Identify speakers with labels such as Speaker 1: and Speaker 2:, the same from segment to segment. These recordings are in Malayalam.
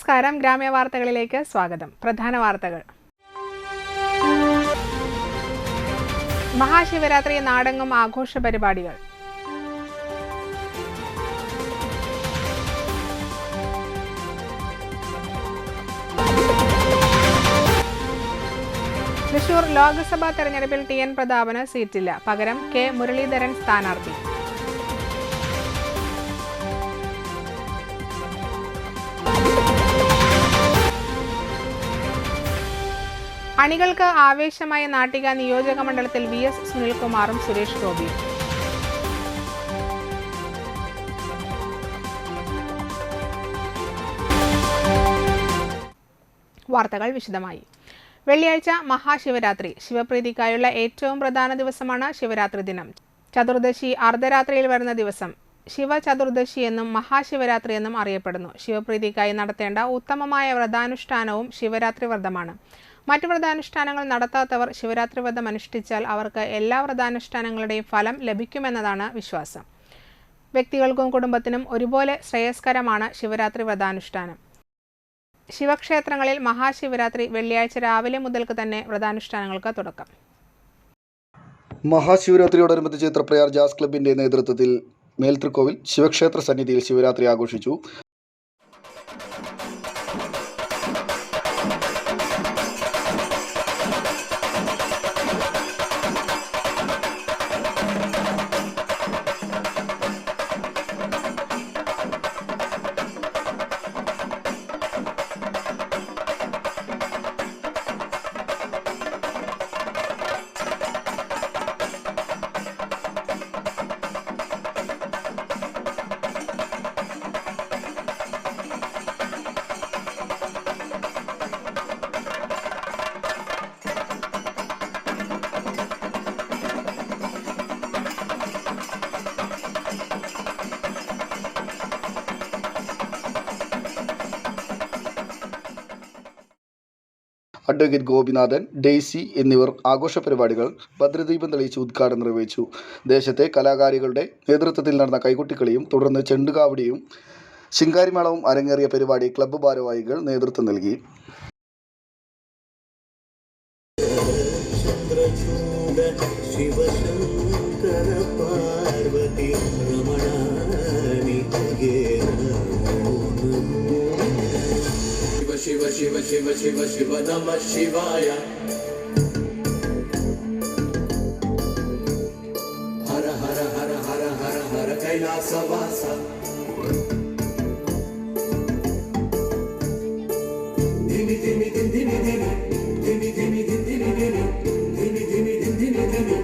Speaker 1: നമസ്കാരം, ഗ്രാമ്യ വാർത്തകളിലേക്ക് സ്വാഗതം. പ്രധാന വാർത്തകൾ. മഹാശിവരാത്രി നാടെങ്ങും ആഘോഷ പരിപാടികൾ. തൃശൂർ ലോക്സഭാ തെരഞ്ഞെടുപ്പിൽ ടി.എൻ. പ്രതാപന് സീറ്റില്ല. പകരം കെ. മുരളീധരൻ സ്ഥാനാർത്ഥി. അണികൾക്ക് ആവേശമായ നാട്ടിക നിയോജക മണ്ഡലത്തിൽ വി.എസ്. സുനിൽകുമാറും സുരേഷ് ഗോപിയും. വാർത്തകൾ വിശദമായി. വെള്ളിയാഴ്ച മഹാശിവരാത്രി. ശിവപ്രീതിക്കായുള്ള ഏറ്റവും പ്രധാന ദിവസമാണ് ശിവരാത്രി ദിനം. ചതുർദശി അർദ്ധരാത്രിയിൽ വരുന്ന ദിവസം ശിവചതുർദശി എന്നും മഹാശിവരാത്രി എന്നും അറിയപ്പെടുന്നു. ശിവപ്രീതിക്കായി നടത്തേണ്ട ഉത്തമമായ വ്രതാനുഷ്ഠാനവും ശിവരാത്രി വ്രതമാണ്. മറ്റു വ്രതാനുഷ്ഠാനങ്ങൾ നടത്താത്തവർ ശിവരാത്രി വ്രതം അനുഷ്ഠിച്ചാൽ അവർക്ക് എല്ലാ വ്രതാനുഷ്ഠാനങ്ങളുടെയും ഫലം ലഭിക്കുമെന്നതാണ് വിശ്വാസം. വ്യക്തികൾക്കും കുടുംബത്തിനും ഒരുപോലെ ശ്രേയസ്കരമാണ് ശിവരാത്രി വ്രതാനുഷ്ഠാനം. ശിവക്ഷേത്രങ്ങളിൽ മഹാശിവരാത്രി വെള്ളിയാഴ്ച രാവിലെ മുതൽക്ക് തന്നെ വ്രതാനുഷ്ഠാനങ്ങൾക്ക് തുടക്കം.
Speaker 2: മഹാശിവരാത്രിയോടനുബന്ധിച്ച് തൃപ്രയാർ ജാസ് ക്ലബിന്റെ നേതൃത്വത്തിൽ മേൽതൃക്കോവിൽ ശിവക്ഷേത്ര സന്നിധിയിൽ ശിവരാത്രി ആഘോഷിച്ചു. അഡ്വക്കേറ്റ് ഗോപിനാഥൻ, ഡെയ്സി എന്നിവർ ആഘോഷ പരിപാടികൾ ഭദ്രദീപം തെളിയിച്ച് ഉദ്ഘാടനം നിർവഹിച്ചു. ദേശത്തെ കലാകാരികളുടെ നേതൃത്വത്തിൽ നടന്ന കൈകൊട്ടിക്കളിയും തുടർന്ന് ചെണ്ടുകാവടിയും ശിങ്കാരിമേളവും അരങ്ങേറിയ പരിപാടി ക്ലബ്ബ് ഭാരവാഹികൾ നേതൃത്വം നൽകി.
Speaker 3: शिव शिव शिव शिव शिव नमः शिवाय हर हर हर हर हर हर कैलासवासा धिमि धिमि धिमि धिमि धिमि धिमि धिमि धिमि धिमि धिमि धिमि धिमि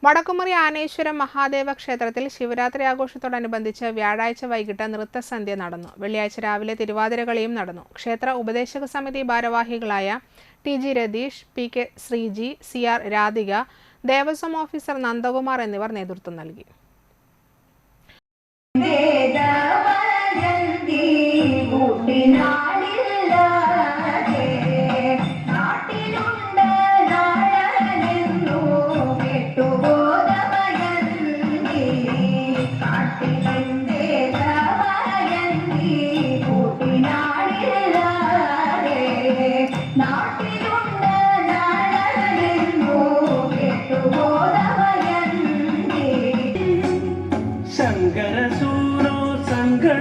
Speaker 1: വടക്കുമുറി ആനേശ്വരം മഹാദേവ ക്ഷേത്രത്തിൽ ശിവരാത്രി ആഘോഷത്തോടനുബന്ധിച്ച് വ്യാഴാഴ്ച വൈകിട്ട് നൃത്തസന്ധ്യ നടന്നു. വെള്ളിയാഴ്ച രാവിലെ തിരുവാതിരകളിയും നടന്നു. ക്ഷേത്ര ഉപദേശക സമിതി ഭാരവാഹികളായ T G. Ratheesh, P K. Sreeji, C R. Radhika, Devaswom officer Nandakumar എന്നിവർ നേതൃത്വം നൽകി.
Speaker 4: Sen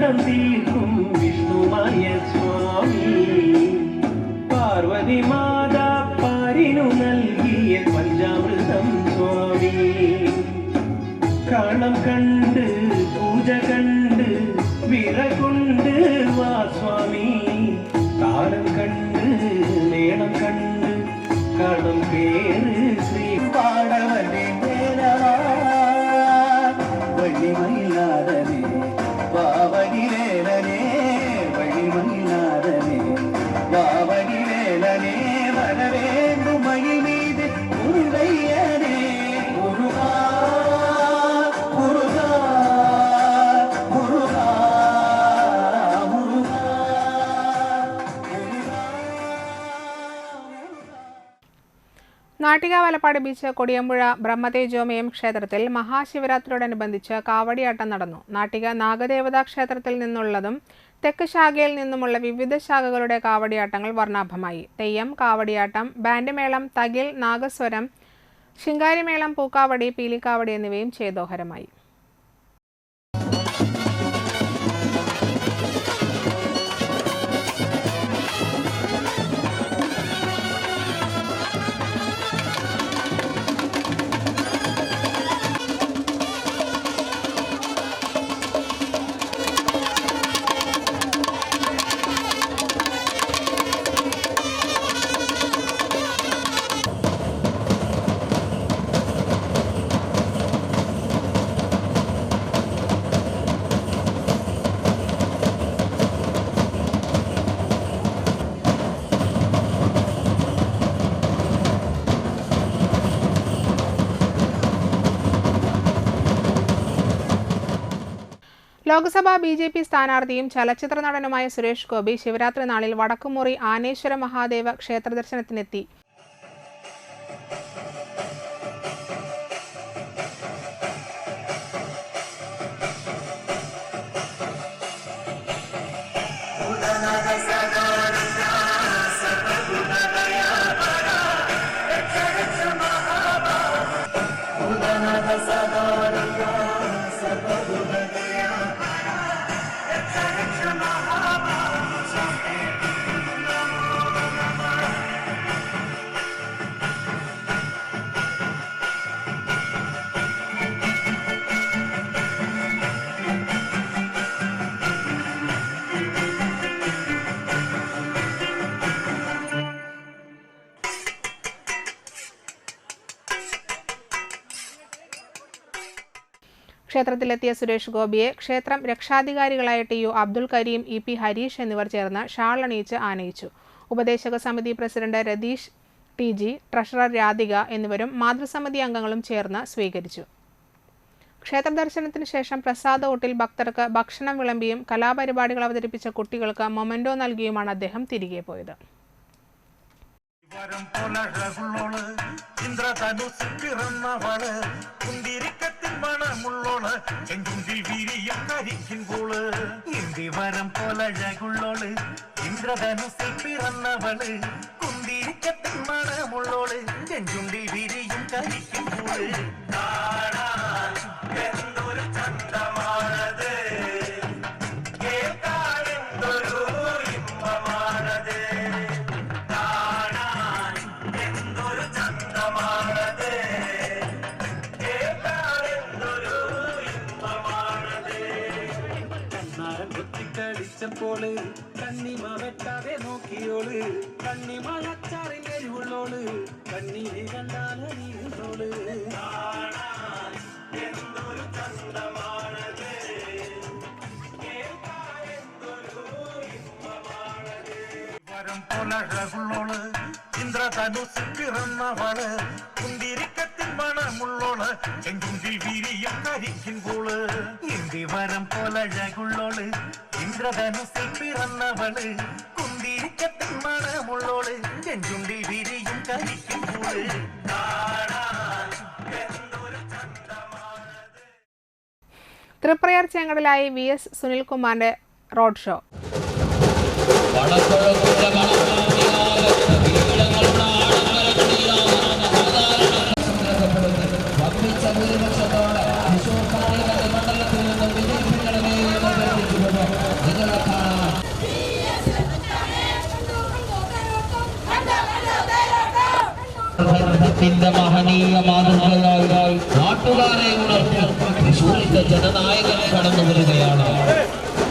Speaker 4: സങ്കടം തീർക്കും വിഷ്ണുമായ സ്വാമി പാർവതി മാതാ പാരിനു നൽകിയ പഞ്ചാമൃതം സ്വാമി കാണം കണ്ട് പൂജ കണ്ട് വിറകൊണ്ട് വാ സ്വാമി താരം കണ്ട് മേളം കണ്ട് കടം പേര് ശ്രീ പാടവനെ വഴിമയിലാതനെ വാവടിവേലനെ വഴിമയിലാതനെ വാവടിവേലനെ വരവേണ്ടു മയിൽ മീത് മുരുകയ്യനെ മുരുകാ മുരുകാ മുരുകാ മുരുകാ
Speaker 1: നാട്ടിക വലപ്പാട് ബീച്ച് കൊടിയമ്പുഴ ബ്രഹ്മതേജോമയം ക്ഷേത്രത്തിൽ മഹാശിവരാത്രിയോടനുബന്ധിച്ച് കാവടിയാട്ടം നടന്നു. നാട്ടിക നാഗദേവതാ ക്ഷേത്രത്തിൽ നിന്നുള്ളതും തെക്ക് ശാഖയിൽ നിന്നുമുള്ള വിവിധ ശാഖകളുടെ കാവടിയാട്ടങ്ങൾ വർണ്ണാഭമായി. തെയ്യം, കാവടിയാട്ടം, ബാൻഡ് മേളം, തകിൽ, നാഗസ്വരം, ശിങ്കാരിമേളം, പൂക്കാവടി, പീലിക്കാവടി എന്നിവയും ചേതോഹരമായി. ലോക്സഭാ ബി.ജെ.പി. സ്ഥാനാർത്ഥിയും ചലച്ചിത്ര നടനുമായ സുരേഷ് ഗോപി ശിവരാത്രി നാളിൽ വടക്കുമുറി ആനേശ്വര മഹാദേവ ക്ഷേത്രദർശനത്തിനെത്തി. ക്ഷേത്രത്തിലെത്തിയ സുരേഷ് ഗോപിയെ ക്ഷേത്രം രക്ഷാധികാരികളായ ടി.യു. അബ്ദുൽ കരീം, ഇ.പി. ഹരീഷ് എന്നിവർ ചേർന്ന് ഷാൾ അണിയിച്ച് ആനയിച്ചു. ഉപദേശക സമിതി president Ratheesh TG, treasurer Radhika എന്നിവരും മാതൃസമിതി അംഗങ്ങളും ചേർന്ന് സ്വീകരിച്ചു. ക്ഷേത്ര ദർശനത്തിന് ശേഷം പ്രസാദ ഊട്ടിൽ ഭക്തർക്ക് ഭക്ഷണം വിളമ്പിയും കലാപരിപാടികൾ അവതരിപ്പിച്ച കുട്ടികൾക്ക് മൊമെന്റോ നൽകിയുമാണ് അദ്ദേഹം തിരികെ പോയത്.
Speaker 5: മണമുള്ളോള് ചെങ്കുണ്ടിൽ വീരിയും കരിക്കുമ്പോള് ഇന്ദിവരം പോലഴകുള്ളോള് ഇന്ദ്രധനുസിൽ പിറന്നവള് കുന്തിരിക്കത്തിൽ മണമുള്ളോള് ചെങ്കുണ്ടിൽ വീരിയും കരിക്കുമ്പോള് എന്തൊരു ചന്തമാണത് കേൾക്കാനെന്തൊരു ഇമ്പമാണത് കാണാൻ എന്തൊരു ചന്തമാണത് ോള് കണ്ണിമ വെട്ടാതെ നോക്കിയോള് കണ്ണിമ അച്ചാറിന്റെ എരിവുള്ളോള് കണ്ണീര് കണ്ടാലറിയുന്നോള് എന്തൊരു ചന്തമാണത് വരം പോലഴകുള്ളോള് ഇന്ദ്രധനുസ് പിറന്നവള് കുന്തിരിക്കത്തിൽ മണമുള്ളോള് ചെങ്കുണ്ടിൽ വീരിയും കരിക്കുമ്പോള് ഇന്ദിവരം പോലഴകുള്ളോള് ഇന്ദ്രധനുസിൽ പിറന്നവള് കുന്തിരിക്കത്തിൽ മണമുള്ളോള് ചെങ്കുണ്ടിൽ വീരിയും കരിക്കുമ്പോള്
Speaker 1: തൃപ്രയാർ ചേങ്കടലായി VS സുനിൽകുമാറിന്റെ റോഡ് ഷോ.
Speaker 6: ഭൂരിപക്ഷത്തോടെ മഹനീയ മാതൃകയായി നാട്ടുകാരെ ഉണർത്തി തൃശ്ശൂരിന്റെ ജനനായകൻ കടന്നു വരികയാണ്.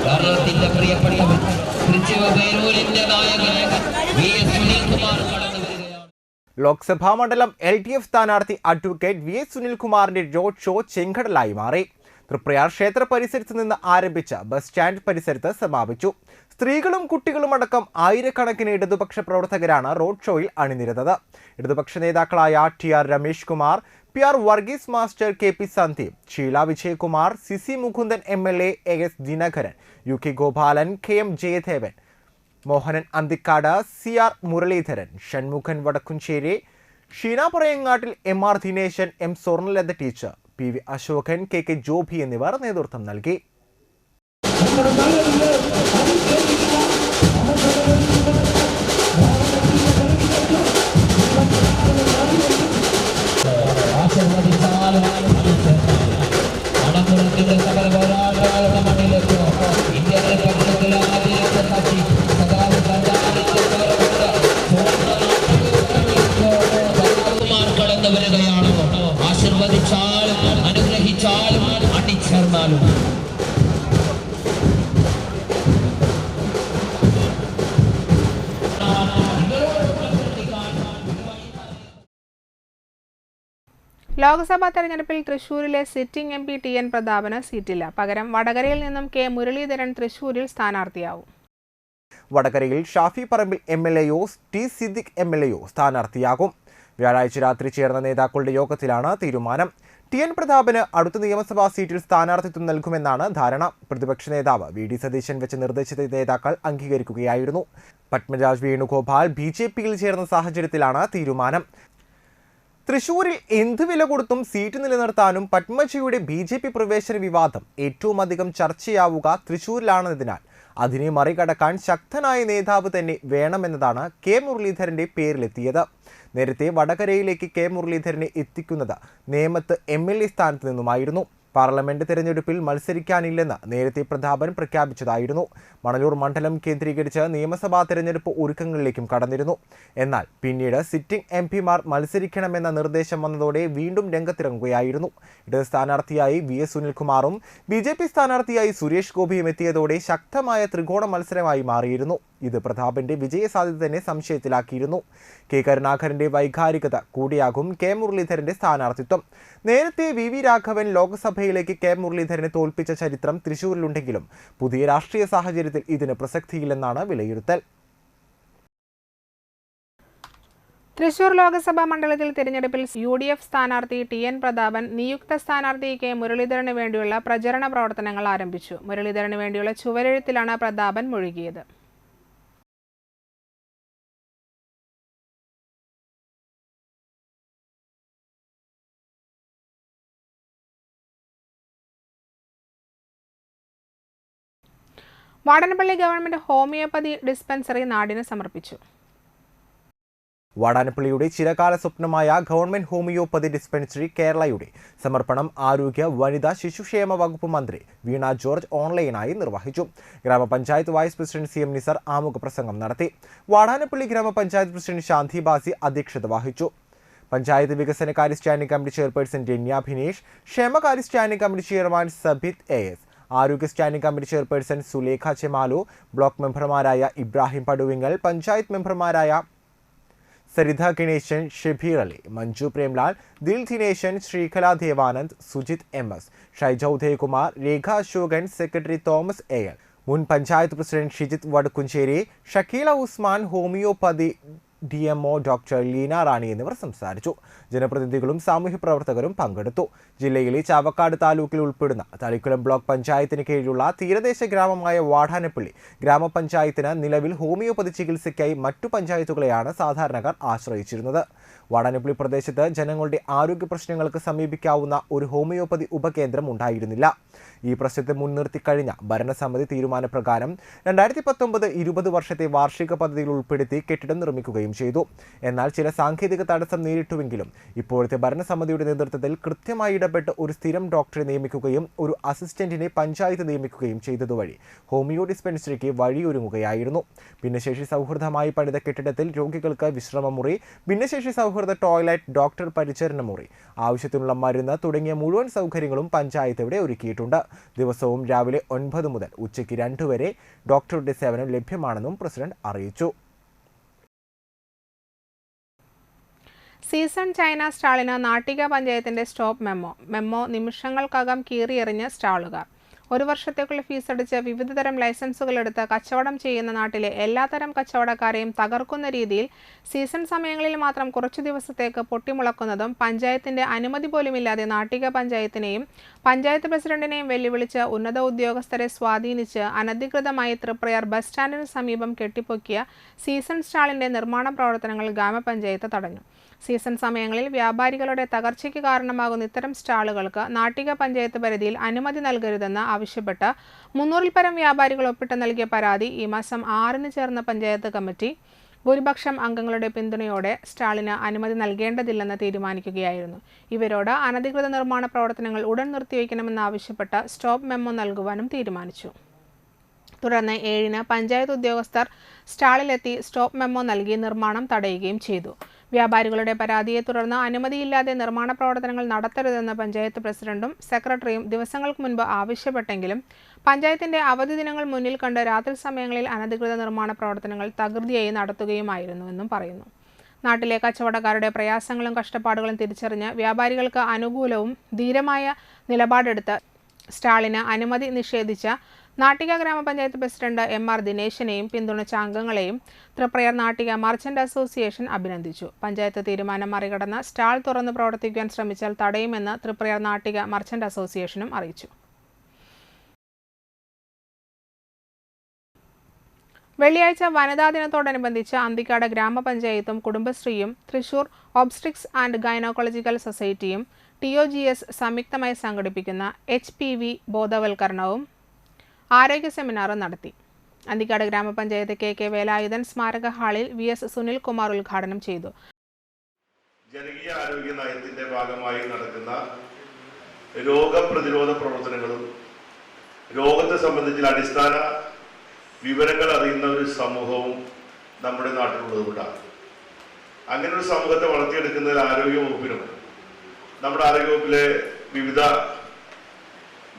Speaker 6: കേരളത്തിന്റെ പ്രിയപ്പെട്ടവൻ തൃശ്ശൂരിന്റെ നായകൻ VS സുനിൽകുമാർ കടന്നു വരികയാണ്.
Speaker 7: ലോക്സഭാ മണ്ഡലം LDF സ്ഥാനാർത്ഥി അഡ്വക്കേറ്റ് VS സുനിൽകുമാറിന്റെ റോഡ് ഷോ ചെങ്കടലായി മാറി. തൃപ്രയാർ ക്ഷേത്ര പരിസരത്ത് നിന്ന് ആരംഭിച്ച ബസ് സ്റ്റാൻഡ് പരിസരത്ത് സമാപിച്ചു. സ്ത്രീകളും കുട്ടികളും അടക്കം ആയിരക്കണക്കിന് ഇടതുപക്ഷ പ്രവർത്തകരാണ് റോഡ് ഷോയിൽ അണിനിരന്നത്. ഇടതുപക്ഷ നേതാക്കളായ TR Ramesh Kumar, PR Varghese master, KP Sandeep, Sheela Vijayakumar, CC Mukundan MLA, AS Dinakaran, UK Gopalan, KM Jayadevan, Mohanan Anthikad, CR Muraleedharan, Shanmukhan Vadakkumchery, Sheena Parayangattil, MR Dineshan, M Swarnalatha teacher, PV Ashokan, KK Joby എന്നിവർ നേതൃത്വം നൽകി.
Speaker 6: ആശീർവദിച്ചാലും അനുഗ്രഹിച്ചാലും അണിച്ചേർന്നാലും
Speaker 1: ലോക്സഭാ തെരഞ്ഞെടുപ്പിൽ തൃശൂരിലെ സിറ്റിംഗ് MP TN പ്രതാപന് സീറ്റില്ല. പകരം വടകരയിൽ നിന്നും K മുരളീധരൻ തൃശൂരിൽ സ്ഥാനാർത്ഥിയാവും.
Speaker 7: വടകരയിൽ ഷാഫി പറമ്പിൽ MLAയോ T സിദ്ദിഖ് MLAയോ സ്ഥാനാർത്ഥിയാകും. വ്യാഴാഴ്ച രാത്രി ചേർന്ന നേതാക്കളുടെ യോഗത്തിലാണ് തീരുമാനം. TN പ്രതാപന് അടുത്ത നിയമസഭാ സീറ്റിൽ സ്ഥാനാർത്ഥിത്വം നൽകുമെന്നാണ് ധാരണ. പ്രതിപക്ഷ നേതാവ് VD സതീശൻ വെച്ച നിർദ്ദേശത്തെ നേതാക്കൾ അംഗീകരിക്കുകയായിരുന്നു. പത്മരാജ് വേണുഗോപാൽ BJPയിൽ ചേർന്ന സാഹചര്യത്തിലാണ് തീരുമാനം. തൃശൂരിൽ എന്ത് വില കൊടുത്തും സീറ്റ് നിലനിർത്താനും പത്മജിയുടെ BJP പ്രവേശന വിവാദം ഏറ്റവും അധികം ചർച്ചയാവുക തൃശൂരിലാണെന്നതിനാൽ അതിനെ മറികടക്കാൻ ശക്തനായ നേതാവ് തന്നെ വേണമെന്നതാണ് K മുരളീധരന്റെ പേരിലെത്തിയത്. നേരത്തെ വടകരയിലേക്ക് K മുരളീധരനെ എത്തിക്കുന്നത് നേമത്ത് MLA സ്ഥാനത്ത് നിന്നുമായിരുന്നു. പാർലമെന്റ് തെരഞ്ഞെടുപ്പിൽ മത്സരിക്കാനില്ലെന്ന് നേരത്തെ പ്രതാപൻ പ്രഖ്യാപിച്ചതായിരുന്നു. മണലൂർ മണ്ഡലം കേന്ദ്രീകരിച്ച് നിയമസഭാ തെരഞ്ഞെടുപ്പ് ഒരുക്കങ്ങളിലേക്കും കടന്നിരുന്നു. എന്നാൽ പിന്നീട് സിറ്റിംഗ് MPമാർ മത്സരിക്കണമെന്ന നിർദ്ദേശം വന്നതോടെ വീണ്ടും രംഗത്തിറങ്ങുകയായിരുന്നു. ഇടത് സ്ഥാനാർത്ഥിയായി VS സുനിൽകുമാറും BJP സ്ഥാനാർത്ഥിയായി സുരേഷ് ഗോപിയും എത്തിയതോടെ ശക്തമായ ത്രികോണ മത്സരമായി മാറിയിരുന്നു. ഇത് പ്രതാപന്റെ വിജയസാധ്യത തന്നെ സംശയത്തിലാക്കിയിരുന്നു. K കരുണാകരന്റെ വൈകാരികത കൂടിയാകും K മുരളീധരന്റെ സ്ഥാനാർത്ഥിത്വം. നേരത്തെ VV രാഘവൻ ലോക്സഭയിലേക്ക് K മുരളീധരനെ തോൽപ്പിച്ച ചരിത്രം തൃശൂരിലുണ്ടെങ്കിലും പുതിയ രാഷ്ട്രീയ സാഹചര്യത്തിൽ ഇതിന് പ്രസക്തിയില്ലെന്നാണ് വിലയിരുത്തൽ.
Speaker 1: തൃശൂർ ലോക്സഭാ മണ്ഡലത്തിൽ തിരഞ്ഞെടുപ്പിൽ UDF സ്ഥാനാർത്ഥി TN പ്രതാപൻ നിയുക്ത സ്ഥാനാർത്ഥി K മുരളീധരന് വേണ്ടിയുള്ള പ്രചരണ പ്രവർത്തനങ്ങൾ ആരംഭിച്ചു. മുരളീധരന് വേണ്ടിയുള്ള ചുവരെഴുത്തിലാണ് പ്രതാപൻ മുഴുകിയത്. വാടാനപ്പള്ളി ഗവൺമെന്റ് ഹോമിയോപ്പതി ഡിസ്പെൻസറി നാടിന് സമർപ്പിച്ചു.
Speaker 7: വാടാനപ്പള്ളിയുടെ ചിരകാല സ്വപ്നമായ ഗവൺമെന്റ് ഹോമിയോപ്പതി ഡിസ്പെൻസറി കേരളയുടെ സമർപ്പണം ആരോഗ്യ വനിതാ ശിശുക്ഷേമ വകുപ്പ് മന്ത്രി വീണ ജോർജ് ഓൺലൈനായി നിർവഹിച്ചു. ഗ്രാമപഞ്ചായത്ത് വൈസ് പ്രസിഡന്റ് CM നിസാർ ആമുഖ പ്രസംഗം നടത്തി. വാടാനപ്പള്ളി ഗ്രാമപഞ്ചായത്ത് പ്രസിഡന്റ് ശാന്തി ബാസി അധ്യക്ഷത വഹിച്ചു. പഞ്ചായത്ത് വികസനകാര്യ standing committee chairperson Ramya Bhinesh, ക്ഷേമകാര്യ standing committee chairman Sabith AS, ആരോഗ്യ standing committee chairperson Sulekha Chemalu, block മെമ്പർമാരായ ഇബ്രാഹിം പടുവിങ്ങൽ, പഞ്ചായത്ത് മെമ്പർമാരായ Saritha Ganesan, Shabeer Ali, Manju Premlal, Dil Dineshan, Sreekala Devanand, Sujith MS, Shyja Udayakumar, Rekha Ashokan, secretary Thomas AL, മുൻ panchayat president Shijith Vadakkumchery, Shakeela Usman, homeopathy DMO doctor Leena Rani എന്നിവർ സംസാരിച്ചു. ജനപ്രതിനിധികളും സാമൂഹ്യ പ്രവർത്തകരും പങ്കെടുത്തു. ജില്ലയിലെ ചാവക്കാട് താലൂക്കിൽ ഉൾപ്പെടുന്ന തളിക്കുളം ബ്ലോക്ക് പഞ്ചായത്തിന് കീഴിലുള്ള തീരദേശ ഗ്രാമമായ വാടാനപ്പള്ളി ഗ്രാമപഞ്ചായത്തിന് നിലവിൽ ഹോമിയോപ്പതി ചികിത്സയ്ക്കായി മറ്റു പഞ്ചായത്തുകളെയാണ് സാധാരണക്കാർ ആശ്രയിച്ചിരുന്നത്. വാടാനപ്പള്ളി പ്രദേശത്ത് ജനങ്ങളുടെ ആരോഗ്യ പ്രശ്നങ്ങൾക്ക് സമീപിക്കാവുന്ന ഒരു ഹോമിയോപ്പതി ഉപകേന്ദ്രം ഉണ്ടായിരുന്നില്ല. ഈ പ്രശ്നത്തെ മുൻനിർത്തി കഴിഞ്ഞ ഭരണസമിതി തീരുമാനപ്രകാരം 2019-20 വർഷത്തെ വാർഷിക പദ്ധതിയിൽ ഉൾപ്പെടുത്തി കെട്ടിടം നിർമ്മിക്കുകയും നൽകുകയും ചെയ്തു. എന്നാൽ ചില സാങ്കേതിക തടസ്സം നേരിട്ടുവെങ്കിലും ഇപ്പോഴത്തെ ഭരണസമിതിയുടെ നേതൃത്വത്തിൽ കൃത്യമായി ഇടപെട്ട് ഒരു സ്ഥിരം ഡോക്ടറെ നിയമിക്കുകയും ഒരു അസിസ്റ്റന്റിനെ പഞ്ചായത്ത് നിയമിക്കുകയും ചെയ്തതുവഴി ഹോമിയോ ഡിസ്പെൻസറിക്ക് വഴിയൊരുങ്ങുകയായിരുന്നു. ഭിന്നശേഷി സൗഹൃദമായി പണിത കെട്ടിടത്തിൽ രോഗികൾക്ക് വിശ്രമമുറി, ഭിന്നശേഷി സൗഹൃദ ടോയ്ലറ്റ്, ഡോക്ടർ പരിചരണ മുറി, ആവശ്യത്തിനുള്ള മരുന്ന് തുടങ്ങിയ മുഴുവൻ സൗകര്യങ്ങളും പഞ്ചായത്ത് ഇവിടെ ഒരുക്കിയിട്ടുണ്ട്. ദിവസവും രാവിലെ 9 മുതൽ ഉച്ചയ്ക്ക് 2 വരെ ഡോക്ടറുടെ സേവനം ലഭ്യമാണെന്നും പ്രസിഡന്റ് അറിയിച്ചു.
Speaker 1: സീസൺ ചൈന സ്റ്റാളിന് നാട്ടിക പഞ്ചായത്തിന്റെ സ്റ്റോപ്പ് മെമ്മോ നിമിഷങ്ങൾക്കകം കീറിയെറിഞ്ഞ് സ്റ്റാളുകാർ. 1 വർഷത്തേക്കുള്ള ഫീസടിച്ച് വിവിധതരം ലൈസൻസുകൾ എടുത്ത് കച്ചവടം ചെയ്യുന്ന നാട്ടിലെ എല്ലാത്തരം കച്ചവടക്കാരെയും തകർക്കുന്ന രീതിയിൽ സീസൺ സമയങ്ങളിൽ മാത്രം കുറച്ചു ദിവസത്തേക്ക് പൊട്ടിമുളക്കുന്നതും പഞ്ചായത്തിന്റെ അനുമതി പോലുമില്ലാതെ നാട്ടിക പഞ്ചായത്തിനെയും പഞ്ചായത്ത് പ്രസിഡന്റിനെയും വെല്ലുവിളിച്ച് ഉന്നത ഉദ്യോഗസ്ഥരെ സ്വാധീനിച്ച് അനധികൃതമായി തൃപ്രയാർ ബസ് സ്റ്റാൻഡിന് സമീപം കെട്ടിപ്പൊക്കിയ സീസൺ സ്റ്റാളിന്റെ നിർമ്മാണ പ്രവർത്തനങ്ങൾ ഗ്രാമപഞ്ചായത്ത് തടഞ്ഞു. സീസൺ സമയങ്ങളിൽ വ്യാപാരികളുടെ തകർച്ചയ്ക്ക് കാരണമാകുന്ന ഇത്തരം സ്റ്റാളുകൾക്ക് നാട്ടിക പഞ്ചായത്ത് പരിധിയിൽ അനുമതി നൽകരുതെന്ന് ആവശ്യപ്പെട്ട് 300-ൽ പരം വ്യാപാരികൾ ഒപ്പിട്ട് നൽകിയ പരാതി ഈ മാസം 6-ന് ചേർന്ന പഞ്ചായത്ത് കമ്മിറ്റി ഭൂരിപക്ഷം അംഗങ്ങളുടെ പിന്തുണയോടെ സ്റ്റാളിന് അനുമതി നൽകേണ്ടതില്ലെന്ന് തീരുമാനിക്കുകയായിരുന്നു. ഇവരോട് അനധികൃത നിർമ്മാണ പ്രവർത്തനങ്ങൾ ഉടൻ നിർത്തിവെക്കണമെന്നാവശ്യപ്പെട്ട് സ്റ്റോപ്പ് മെമ്മോ നൽകുവാനും തീരുമാനിച്ചു. തുടർന്ന് 7-ന് പഞ്ചായത്ത് ഉദ്യോഗസ്ഥർ സ്റ്റാളിലെത്തി സ്റ്റോപ്പ് മെമ്മോ നൽകി നിർമ്മാണം തടയുകയും ചെയ്തു. വ്യാപാരികളുടെ പരാതിയെ തുടർന്ന് അനുമതിയില്ലാതെ നിർമ്മാണ പ്രവർത്തനങ്ങൾ നടത്തരുതെന്ന് പഞ്ചായത്ത് പ്രസിഡന്റും സെക്രട്ടറിയും ദിവസങ്ങൾക്ക് മുൻപ് ആവശ്യപ്പെട്ടെങ്കിലും പഞ്ചായത്തിന്റെ അവധി ദിനങ്ങൾ മുന്നിൽ കണ്ട് രാത്രി സമയങ്ങളിൽ അനധികൃത നിർമ്മാണ പ്രവർത്തനങ്ങൾ തകൃതിയായി നടത്തുകയുമായിരുന്നുവെന്നും പറയുന്നു. നാട്ടിലെ കച്ചവടക്കാരുടെ പ്രയാസങ്ങളും കഷ്ടപ്പാടുകളും തിരിച്ചറിഞ്ഞ് വ്യാപാരികൾക്ക് അനുകൂലവും ധീരമായ നിലപാടെടുത്ത് സ്റ്റാളിന് അനുമതി നിഷേധിച്ച നാട്ടിക ഗ്രാമപഞ്ചായത്ത് പ്രസിഡന്റ് MR ദിനേശിനെയും പിന്തുണച്ച അംഗങ്ങളെയും തൃപ്രയാർ നാട്ടിക മർച്ചന്റ് അസോസിയേഷൻ അഭിനന്ദിച്ചു. പഞ്ചായത്ത് തീരുമാനം മറികടന്ന് സ്റ്റാൾ തുറന്ന് പ്രവർത്തിക്കാൻ ശ്രമിച്ചാൽ തടയുമെന്ന് തൃപ്രയാർ നാട്ടിക മർച്ചന്റ് അസോസിയേഷനും അറിയിച്ചു. വെള്ളിയാഴ്ച വനിതാ ദിനത്തോടനുബന്ധിച്ച് അന്തിക്കാട് ഗ്രാമപഞ്ചായത്തും കുടുംബശ്രീയും തൃശൂർ ഒബ്സ്ട്രിക്സ് ആൻഡ് ഗൈനോക്കോളജിക്കൽ സൊസൈറ്റിയും TOGS സംയുക്തമായി സംഘടിപ്പിക്കുന്ന HPV ബോധവൽക്കരണവും ആരോഗ്യ സെമിനാറും നടത്തി. അന്തിക്കാട് ഗ്രാമപഞ്ചായത്ത് KK വേലായുധൻ സ്മാരക ഹാളിൽ VS സുനിൽകുമാർ ഉദ്ഘാടനം ചെയ്തു.
Speaker 8: ജനകീയ ആരോഗ്യ നയത്തിന്റെ ഭാഗമായി നടക്കുന്ന രോഗപ്രതിരോധ പ്രവർത്തനങ്ങളും രോഗത്തെ സംബന്ധിച്ചുള്ള അടിസ്ഥാന വിവരങ്ങൾ അറിയുന്ന ഒരു സമൂഹവും നമ്മുടെ നാട്ടിലുള്ളതുകൊണ്ടാണ്. അങ്ങനെ ഒരു സമൂഹത്തെ വളർത്തിയെടുക്കുന്നതിൽ ആരോഗ്യ വകുപ്പിനും നമ്മുടെ ആരോഗ്യ വകുപ്പിലെ വിവിധ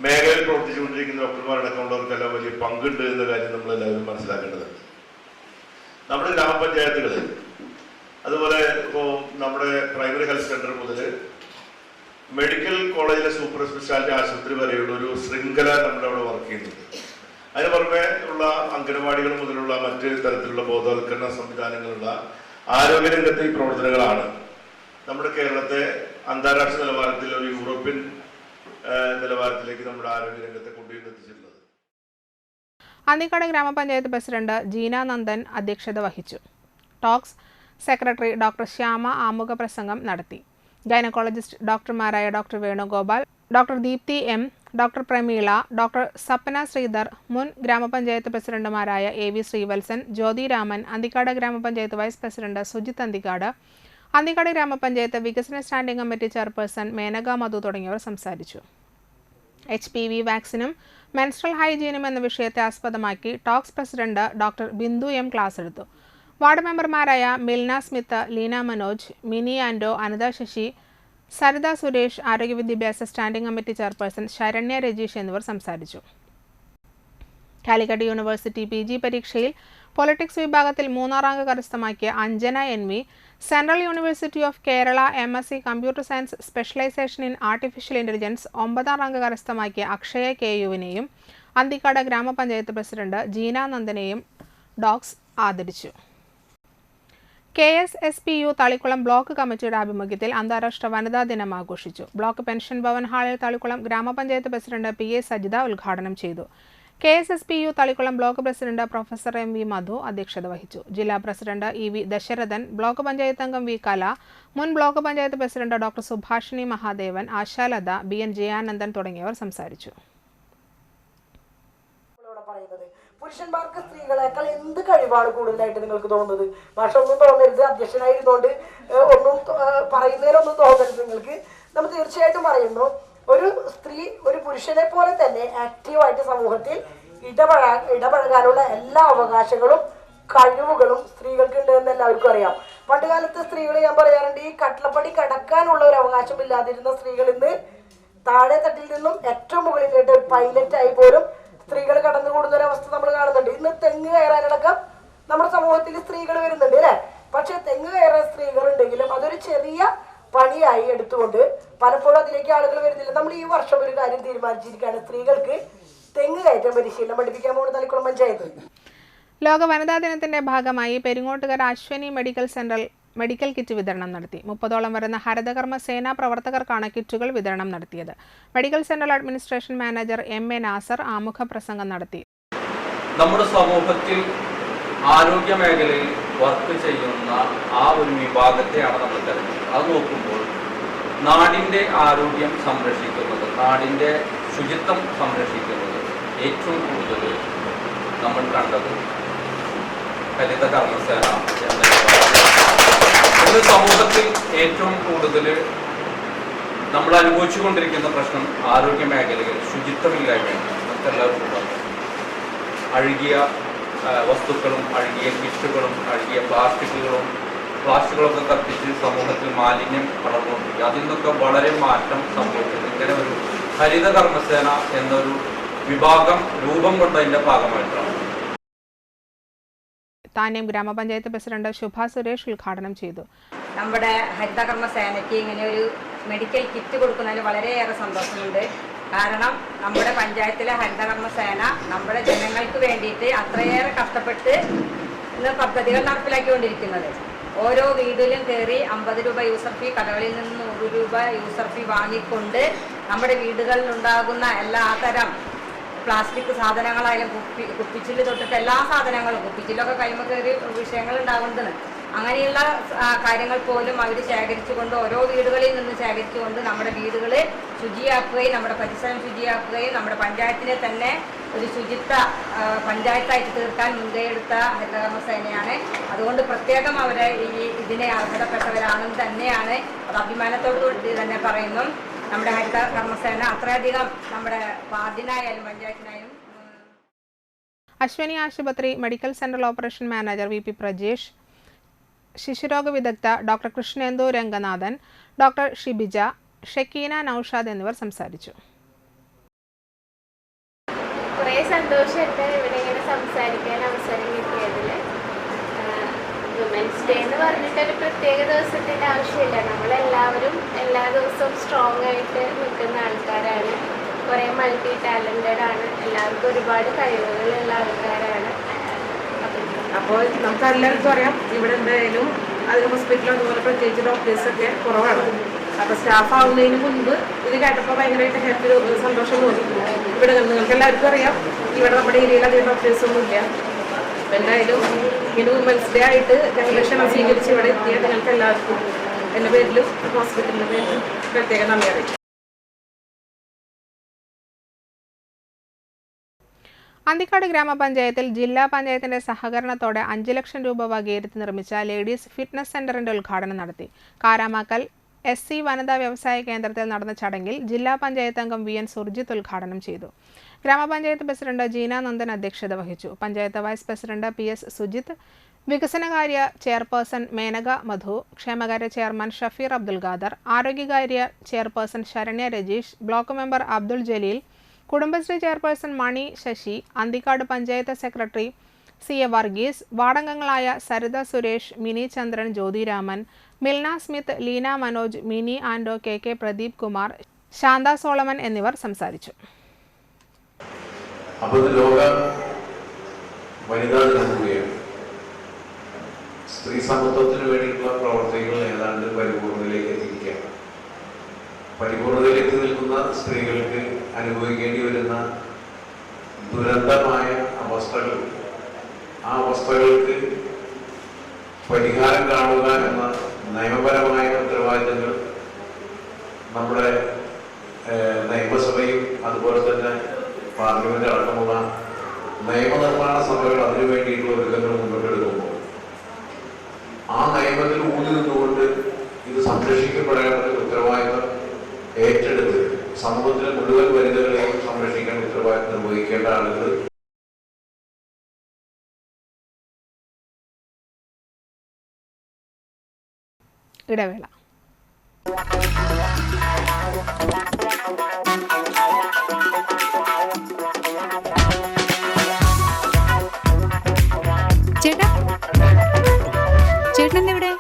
Speaker 8: മേഖലയിൽ പ്രവർത്തിച്ചുകൊണ്ടിരിക്കുന്ന ഡോക്ടർമാരടക്കമുള്ളവർക്കെല്ലാം വലിയ പങ്കുണ്ട് എന്ന കാര്യം നമ്മളെല്ലാവരും മനസ്സിലാക്കേണ്ടതുണ്ട്. നമ്മുടെ ഗ്രാമപഞ്ചായത്തുകളിൽ അതുപോലെ ഇപ്പോൾ നമ്മുടെ പ്രൈമറി ഹെൽത്ത് സെന്റർ മുതൽ മെഡിക്കൽ കോളേജിലെ സൂപ്പർ സ്പെഷ്യാലിറ്റി ആശുപത്രി വരെയുള്ള ഒരു ശൃംഖല നമ്മുടെ അവിടെ വർക്ക് ചെയ്യുന്നുണ്ട്. അതിന് പുറമെ ഉള്ള അംഗനവാടികൾ മുതലുള്ള മറ്റ് തരത്തിലുള്ള ബോധവൽക്കരണ സംവിധാനങ്ങളുള്ള ആരോഗ്യരംഗത്തെ ഈ പ്രവർത്തനങ്ങളാണ് നമ്മുടെ കേരളത്തെ അന്താരാഷ്ട്ര നിലവാരത്തിൽ ഒരു യൂറോപ്യൻ നിലവാരത്തിലേക്ക് നമ്മുടെ ആരോഗ്യരംഗത്തെ കൊണ്ടുവന്നെത്തിച്ചിട്ടുള്ളത്.
Speaker 1: അന്തിക്കാട് ഗ്രാമപഞ്ചായത്ത് പ്രസിഡന്റ് ജീന നന്ദൻ അധ്യക്ഷത വഹിച്ചു. ടോക്സ് സെക്രട്ടറി ഡോക്ടർ ശ്യാമ ആമുഖ പ്രസംഗം നടത്തി. ഗൈനക്കോളജിസ്റ്റ് ഡോക്ടർമാരായ doctor Venugopal, doctor Deepthi M, doctor Prameela, doctor Sapna Sreedhar, മുൻ ഗ്രാമപഞ്ചായത്ത് പ്രസിഡന്റുമാരായ AV ശ്രീവത്സൻ, ജ്യോതി രാമൻ, അന്തിക്കാട് ഗ്രാമപഞ്ചായത്ത് വൈസ് പ്രസിഡന്റ് സുജിത് അന്തിക്കാട്, അന്തിക്കാട് ഗ്രാമപഞ്ചായത്ത് വികസന standing committee chairperson Menaka Madhu തുടങ്ങിയവർ സംസാരിച്ചു. HPV വാക്സിനും മെൻസ്ട്രൽ ഹൈജീനും എന്ന വിഷയത്തെ ആസ്പദമാക്കി TOGS president doctor Bindu M class എടുത്തു. വാർഡ് മെമ്പർമാരായ മിൽന സ്മിത്ത്, ലീന മനോജ്, മിനി ആൻഡോ, അനിത ശശി, സരിത സുരേഷ്, ആരോഗ്യ വിദ്യാഭ്യാസ standing committee chairperson Saranya Rajeesh എന്നിവർ സംസാരിച്ചു. കാലിക്കറ്റ് യൂണിവേഴ്സിറ്റി PG പരീക്ഷയിൽ പൊളിറ്റിക്സ് വിഭാഗത്തിൽ 3ാം റാങ്ക് കരസ്ഥമാക്കിയ Anjana NV, central university of Kerala MSc computer science specialisation in artificial intelligence 9ാം റാങ്ക് കരസ്ഥമാക്കിയ അക്ഷയ KUവിനെയും അന്തിക്കാട് ഗ്രാമപഞ്ചായത്ത് പ്രസിഡന്റ് ജീന നന്ദനെയും ഡോക്സ് ആദരിച്ചു. KSSPU തളിക്കുളം ബ്ലോക്ക് കമ്മിറ്റിയുടെ ആഭിമുഖ്യത്തിൽ അന്താരാഷ്ട്ര വനിതാ ദിനം ആഘോഷിച്ചു. ബ്ലോക്ക് പെൻഷൻ ഭവൻ ഹാളിൽ തളിക്കുളം ഗ്രാമപഞ്ചായത്ത് പ്രസിഡന്റ് PA സജിത ഉദ്ഘാടനം ചെയ്തു. KSSPU Thalikulam block president professor MV Madhu അധ്യക്ഷത വഹിച്ചു. ജില്ലാ president EV Dasharathan, block panchayat അംഗം V കല, മുൻ block panchayat president doctor Subhashini Mahadevan, Ashalatha, BN Jayanandan തുടങ്ങിയവർ സംസാരിച്ചു.
Speaker 9: പുരുഷന്മാർക്ക് സ്ത്രീകളെക്കാൾ എന്ത് കഴിവാണ് കൂടുതലായിട്ട് നിങ്ങൾക്ക് തോന്നുന്നത്? ഭാഷ ഒന്നും തോന്നരുത്, അധ്യക്ഷനായിരുന്നുകൊണ്ട് ഒന്നും പറയുന്നതിനൊന്നും തോന്നരുത് നിങ്ങൾക്ക്. നമ്മൾ തീർച്ചയായിട്ടും പറയുന്നു, ഒരു സ്ത്രീ ഒരു പുരുഷനെ പോലെ തന്നെ ആക്റ്റീവായിട്ട് സമൂഹത്തിൽ ഇടപഴകാനുള്ള എല്ലാ അവകാശങ്ങളും കഴിവുകളും സ്ത്രീകൾക്കുണ്ട് എന്ന് എല്ലാവർക്കും അറിയാം. പണ്ടുകാലത്തെ സ്ത്രീകൾ ഞാൻ പറയാറുണ്ട്, ഈ കട്ടിളപ്പടി കടക്കാനുള്ള ഒരു അവകാശമില്ലാതിരുന്ന സ്ത്രീകൾ ഇന്ന് താഴെ തട്ടിൽ നിന്നും ഏറ്റവും മുകളിലേക്ക് പൈലറ്റായി പോലും സ്ത്രീകൾ കടന്നുകൂടുന്ന ഒരു അവസ്ഥ നമ്മൾ കാണുന്നുണ്ട്. ഇന്ന് തെങ്ങ് കയറാനടക്കം നമ്മുടെ സമൂഹത്തിൽ സ്ത്രീകൾ വരുന്നുണ്ട് അല്ലേ? പക്ഷെ തെങ്ങ് കയറാൻ സ്ത്രീകൾ ഉണ്ടെങ്കിലും അതൊരു ചെറിയ പണിയായി എടുത്തുകൊണ്ട് പലപ്പോഴും അതിലേക്ക് ആളുകൾ വരുന്നില്ല. നമ്മൾ ഈ വർഷം ഒരു കാര്യം തീരുമാനിച്ചിരിക്കുകയാണ്, സ്ത്രീകൾക്ക് തെങ്ങ് കയറ്റം പരിശീലനം പഠിപ്പിക്കാൻ പോകുന്ന തളിക്കുളം പഞ്ചായത്ത്.
Speaker 1: ലോക വനിതാ ദിനത്തിന്റെ ഭാഗമായി പെരിങ്ങോട്ടുകര അശ്വനി മെഡിക്കൽ സെന്ററിൽ മെഡിക്കൽ കിറ്റ് വിതരണം നടത്തി. 30ഓളം വരുന്ന ഹരിതകർമ്മ സേനാ പ്രവർത്തകർക്കാണ് കിറ്റുകൾ വിതരണം നടത്തിയത്. Medical centre administration manager MA Nasar ആമുഖ പ്രസംഗം നടത്തി.
Speaker 10: നമ്മുടെ സമൂഹത്തിൽ ആരോഗ്യ മേഖലയിൽ വർക്ക് ചെയ്യുന്ന ആ ഒരു വിഭാഗത്തെയാണ് നമ്മൾ തിരഞ്ഞെടുക്കുന്നത്. അത് നോക്കുമ്പോൾ നാടിൻ്റെ ആരോഗ്യം സംരക്ഷിക്കുന്നത്, നാടിൻ്റെ ശുചിത്വം സംരക്ഷിക്കുന്നത് ഏറ്റവും കൂടുതൽ നമ്മൾ കണ്ടത് ഹരിത കർമ്മസേന എന്ന ഇന്ന് സമൂഹത്തിൽ ഏറ്റവും കൂടുതൽ നമ്മൾ അനുഭവിച്ചുകൊണ്ടിരിക്കുന്ന പ്രശ്നം ആരോഗ്യ മേഖലയിൽ ശുചിത്വമില്ലായ്മയാണ്. നമുക്കെല്ലാവർക്കും അഴുകിയ വസ്തുക്കളും അഴുകിയ കിറ്റുകളും അഴുകിയ പ്ലാസ്റ്റിക്കുകളൊക്കെ കത്തിച്ച് സമൂഹത്തിൽ മാലിന്യം വളർന്നുകൊണ്ടിരിക്കുക. അതിൽ നിന്നൊക്കെ വളരെ മാറ്റം സംഭവിക്കുന്നത് ഇങ്ങനെ ഒരു ഹരിത കർമ്മസേന എന്നൊരു വിഭാഗം രൂപം കൊണ്ടതിൻ്റെ ഭാഗമായിട്ടാണ്.
Speaker 1: താന്യം ഗ്രാമപഞ്ചായത്ത് പ്രസിഡന്റ് ശുഭ സുരേഷ് ഉദ്ഘാടനം ചെയ്തു.
Speaker 11: നമ്മുടെ ഹരിതകർമ്മ സേനയ്ക്ക് ഇങ്ങനെ ഒരു മെഡിക്കൽ കിറ്റ് കൊടുക്കുന്നതിൽ വളരെയേറെ സന്തോഷമുണ്ട്. കാരണം നമ്മുടെ പഞ്ചായത്തിലെ ഹരിതകർമ്മ സേന നമ്മുടെ ജനങ്ങൾക്ക് വേണ്ടിയിട്ട് അത്രയേറെ കഷ്ടപ്പെട്ട് ഇന്ന് പദ്ധതികൾ നടപ്പിലാക്കിക്കൊണ്ടിരിക്കുന്നത്. ഓരോ വീട്ടിലും കയറി 50 രൂപ യൂസർ ഫീ, കടകളിൽ നിന്ന് 100 രൂപ യൂസർ ഫീ വാങ്ങിക്കൊണ്ട് നമ്മുടെ വീടുകളിലുണ്ടാകുന്ന എല്ലാ തരം പ്ലാസ്റ്റിക് സാധനങ്ങളായാലും കുപ്പിച്ചില്ല് തൊട്ടിട്ട് എല്ലാ സാധനങ്ങളും, കുപ്പിച്ചില്ലൊക്കെ കൈമ കയറി വിഷയങ്ങൾ ഉണ്ടാകുന്നതാണ്. അങ്ങനെയുള്ള കാര്യങ്ങൾ പോലും അവർ ശേഖരിച്ചുകൊണ്ട് ഓരോ വീടുകളിൽ നിന്ന് ശേഖരിച്ചുകൊണ്ട് നമ്മുടെ വീടുകളെ ശുചിയാക്കുകയും നമ്മുടെ പരിസരം ശുചിയാക്കുകയും നമ്മുടെ പഞ്ചായത്തിനെ തന്നെ ഒരു ശുചിത്വ പഞ്ചായത്തായിട്ട് തീർക്കാൻ മുൻകൈയെടുത്ത ഹരിതകർമ്മ സേനയാണ്. അതുകൊണ്ട് പ്രത്യേകം അവരെ ഇതിനെ അർഹതപ്പെട്ടവരാണെന്ന് തന്നെയാണ് അത് അഭിമാനത്തോടുകൂടി തന്നെ പറയുന്നു. നമ്മുടെ ഹരിത കർമ്മസേന അത്രയധികം നമ്മുടെ വാർഡിനായാലും പഞ്ചായത്തിനായാലും.
Speaker 1: അശ്വനി ആശുപത്രി medical centre operation manager VP Prajesh, ശിശുരോഗ വിദഗ്ധ ഡോക്ടർ കൃഷ്ണേന്ദു രംഗനാഥൻ, ഡോക്ടർ ഷിബിജ, ഷക്കീന നൌഷാദ് എന്നിവർ സംസാരിച്ചു.
Speaker 12: കുറേ സന്തോഷമുണ്ട് ഇവിടെ ഇങ്ങനെ സംസാരിക്കാൻ അവസരം കിട്ടിയതിൽ. വുമൻസ് ഡേ എന്ന് പറഞ്ഞിട്ടൊരു പ്രത്യേക ദിവസത്തിൻ്റെ ആവശ്യമില്ല. നമ്മളെല്ലാവരും എല്ലാ ദിവസവും സ്ട്രോങ് ആയിട്ട് നിൽക്കുന്ന ആൾക്കാരാണ്. കുറേ മൾട്ടി ടാലൻറ്റഡ് ആണ്. എല്ലാവർക്കും ഒരുപാട് കഴിവുകളുള്ള ആൾക്കാരാണ്.
Speaker 13: അപ്പോൾ നമുക്കെല്ലാവർക്കും അറിയാം, ഇവിടെ എന്തായാലും അതിന് ഹോസ്പിറ്റലും അതുപോലെ പ്രത്യേകിച്ച് ഡോക്ടേഴ്സൊക്കെ കുറവാണ്. അപ്പോൾ സ്റ്റാഫ് ആവുന്നതിന് മുൻപ് ഇത് കേട്ടപ്പോൾ ഭയങ്കരമായിട്ട് ഹാപ്പി സന്തോഷം തോന്നി. ഇവിടെ നിങ്ങൾക്ക് എല്ലാവർക്കും അറിയാം, ഇവിടെ നമ്മുടെ ഏരിയയിൽ അധികം ഡോക്ടേഴ്സൊന്നും ഇല്ല. എന്തായാലും ഇങ്ങനെ വുമൻസ് ഡേ ആയിട്ട് ഞങ്ങൾ ക്ഷണം സ്വീകരിച്ച് ഇവിടെ എത്തിയ നിങ്ങൾക്ക് എല്ലാവർക്കും എൻ്റെ പേരിലും ഹോസ്പിറ്റലിൻ്റെ പേരിലും പ്രത്യേക നന്ദി അറിയിക്കും.
Speaker 1: അന്തിക്കാട് ഗ്രാമപഞ്ചായത്തിൽ ജില്ലാ പഞ്ചായത്തിന്റെ സഹകരണത്തോടെ 5 ലക്ഷം രൂപ വകയിരുത്തി നിർമ്മിച്ച ലേഡീസ് ഫിറ്റ്നസ് സെന്ററിന്റെ ഉദ്ഘാടനം നടത്തി. കാരാമാക്കൽ SC വനിതാ വ്യവസായ കേന്ദ്രത്തിൽ നടന്ന ചടങ്ങിൽ ജില്ലാ പഞ്ചായത്ത് അംഗം VN സുർജിത്ത് ഉദ്ഘാടനം ചെയ്തു. ഗ്രാമപഞ്ചായത്ത് പ്രസിഡന്റ് ജീന നന്ദൻ അധ്യക്ഷത വഹിച്ചു. Panchayat vice president PS Sujith, വികസനകാര്യ ചെയർപേഴ്സൺ മേനക മധു, ക്ഷേമകാര്യ ചെയർമാൻ ഷഫീർ അബ്ദുൽ ഖാദർ, ആരോഗ്യകാര്യ chairperson Saranya Rajeesh, block member Abdul Jaleel, Kudumbashree chairperson Mani Sasi, Anthikad panchayat secretary CA Varghese, വാർഡംഗങ്ങളായ സരിത സുരേഷ്, മിനി ചന്ദ്രൻ, ജ്യോതിരാമൻ, മിൽന സ്മിത്ത്, ലീന മനോജ്, മിനി ആൻഡോ, KK പ്രദീപ് കുമാർ, ശാന്ത സോളമൻ എന്നിവർ സംസാരിച്ചു.
Speaker 14: അപ്പോൾ ലോക വനിതാ ദിനം കൂടിയാണ്. സ്ത്രീ സമത്വത്തിന് വേണ്ടിയിട്ടുള്ള പ്രവർത്തികൾ ഏതാണ്ട് പരിപൂർണതയിലേക്ക് എത്തിയിരിക്കുകയാണ്. പരിപൂർണതയിലെത്തി നിൽക്കുന്ന സ്ത്രീകൾക്ക് അനുഭവിക്കേണ്ടി വരുന്ന ദുരന്തമായ അവസ്ഥകൾ, ആ അവസ്ഥകൾക്ക് പരിഹാരം കാണുക എന്ന നിയമപരമായ ഉത്തരവാദിത്തങ്ങൾ നമ്മുടെ നിയമസഭയും അതുപോലെ തന്നെ പാർലമെന്റ് അടക്കമുള്ള നിയമനിർമ്മാണ സഭകൾ അതിനു വേണ്ടിയിട്ടുള്ള ഒരുക്കങ്ങൾ മുന്നോട്ടെടുക്കുമ്പോൾ ആ നിയമത്തിൽ ഊന്നി നിന്നുകൊണ്ട് ഇത് സംരക്ഷിക്കപ്പെടേണ്ട ഉത്തരവാദിത്തം ഏറ്റെടുത്ത് സമൂഹത്തിലെ മുഴുവൻ വനിതകളെയും സംരക്ഷിക്കാൻ ഉത്തരവാദിത്തം നിർവഹിക്കേണ്ട ആളുകൾ
Speaker 1: ഇടവേള.
Speaker 15: ചേട്ടനെവിടെ?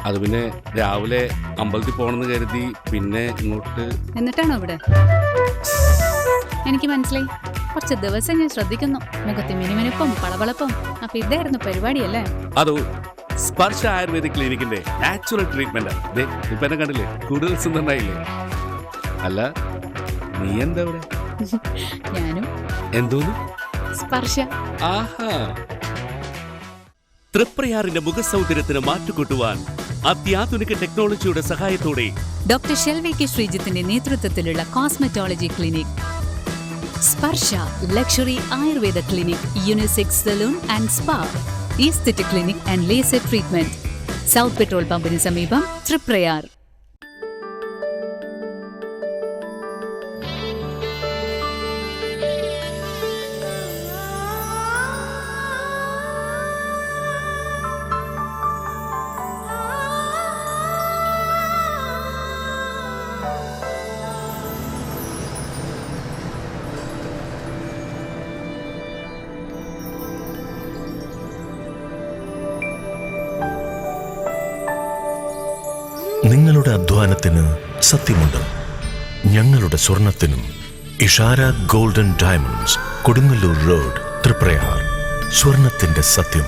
Speaker 16: അത് പിന്നെ രാവിലെ അമ്പലത്തിൽ പോകണമെന്ന് കരുതി പിന്നെ ഇങ്ങോട്ട്.
Speaker 15: എന്നിട്ടാണോ ഇവിടെ? എനിക്ക് മനസ്സിലായി. കുറച്ച് ദിവസം ഞാൻ ശ്രദ്ധിക്കുന്നു. മുഖത്ത് മിനുമിനുപ്പും പളവളപ്പും. അപ്പൊ ഇതായിരുന്നു പരിപാടിയല്ലേ?
Speaker 16: അതോ സ്പർശ ആയുർവേദിക് ക്ലിനിക്കിന്റെ നാച്ചുറൽ ട്രീറ്റ്മെന്റ്. ഇപ്പൊ എന്നെ കണ്ടില്ലേ, കൂടുതൽ സുന്ദരനായില്ലേ? അല്ല, നീ എന്താ ഇവിടെ?
Speaker 15: ഞാനും.
Speaker 16: എന്തോന്ന്?
Speaker 15: സ്പർശ.
Speaker 16: ആഹാ. തൃപ്രയാറിന്റെ മുഖസൗന്ദര്യത്തിന് മാറ്റുകൂട്ടുവാൻ അത്യാധുനിക ടെക്നോളജിയുടെ സഹായത്തോടെ
Speaker 15: ഡോക്ടർ ഷെൽവി കെ ശ്രീജിത്തിന്റെ നേതൃത്വത്തിലുള്ള cosmetology clinic Sparsha luxury Ayurveda clinic, unisex salon and spa, aesthetic clinic and laser treatment, south petrol പമ്പിന് സമീപം, തൃപ്രയാർ.
Speaker 17: നിങ്ങളുടെ അധ്വാനത്തിന് സത്യമുണ്ട്. ഞങ്ങളുടെ സ്വർണത്തിനും. Ishara golden diamonds, Kodungallur road, Triprayar. സ്വർണത്തിന്റെ സത്യം.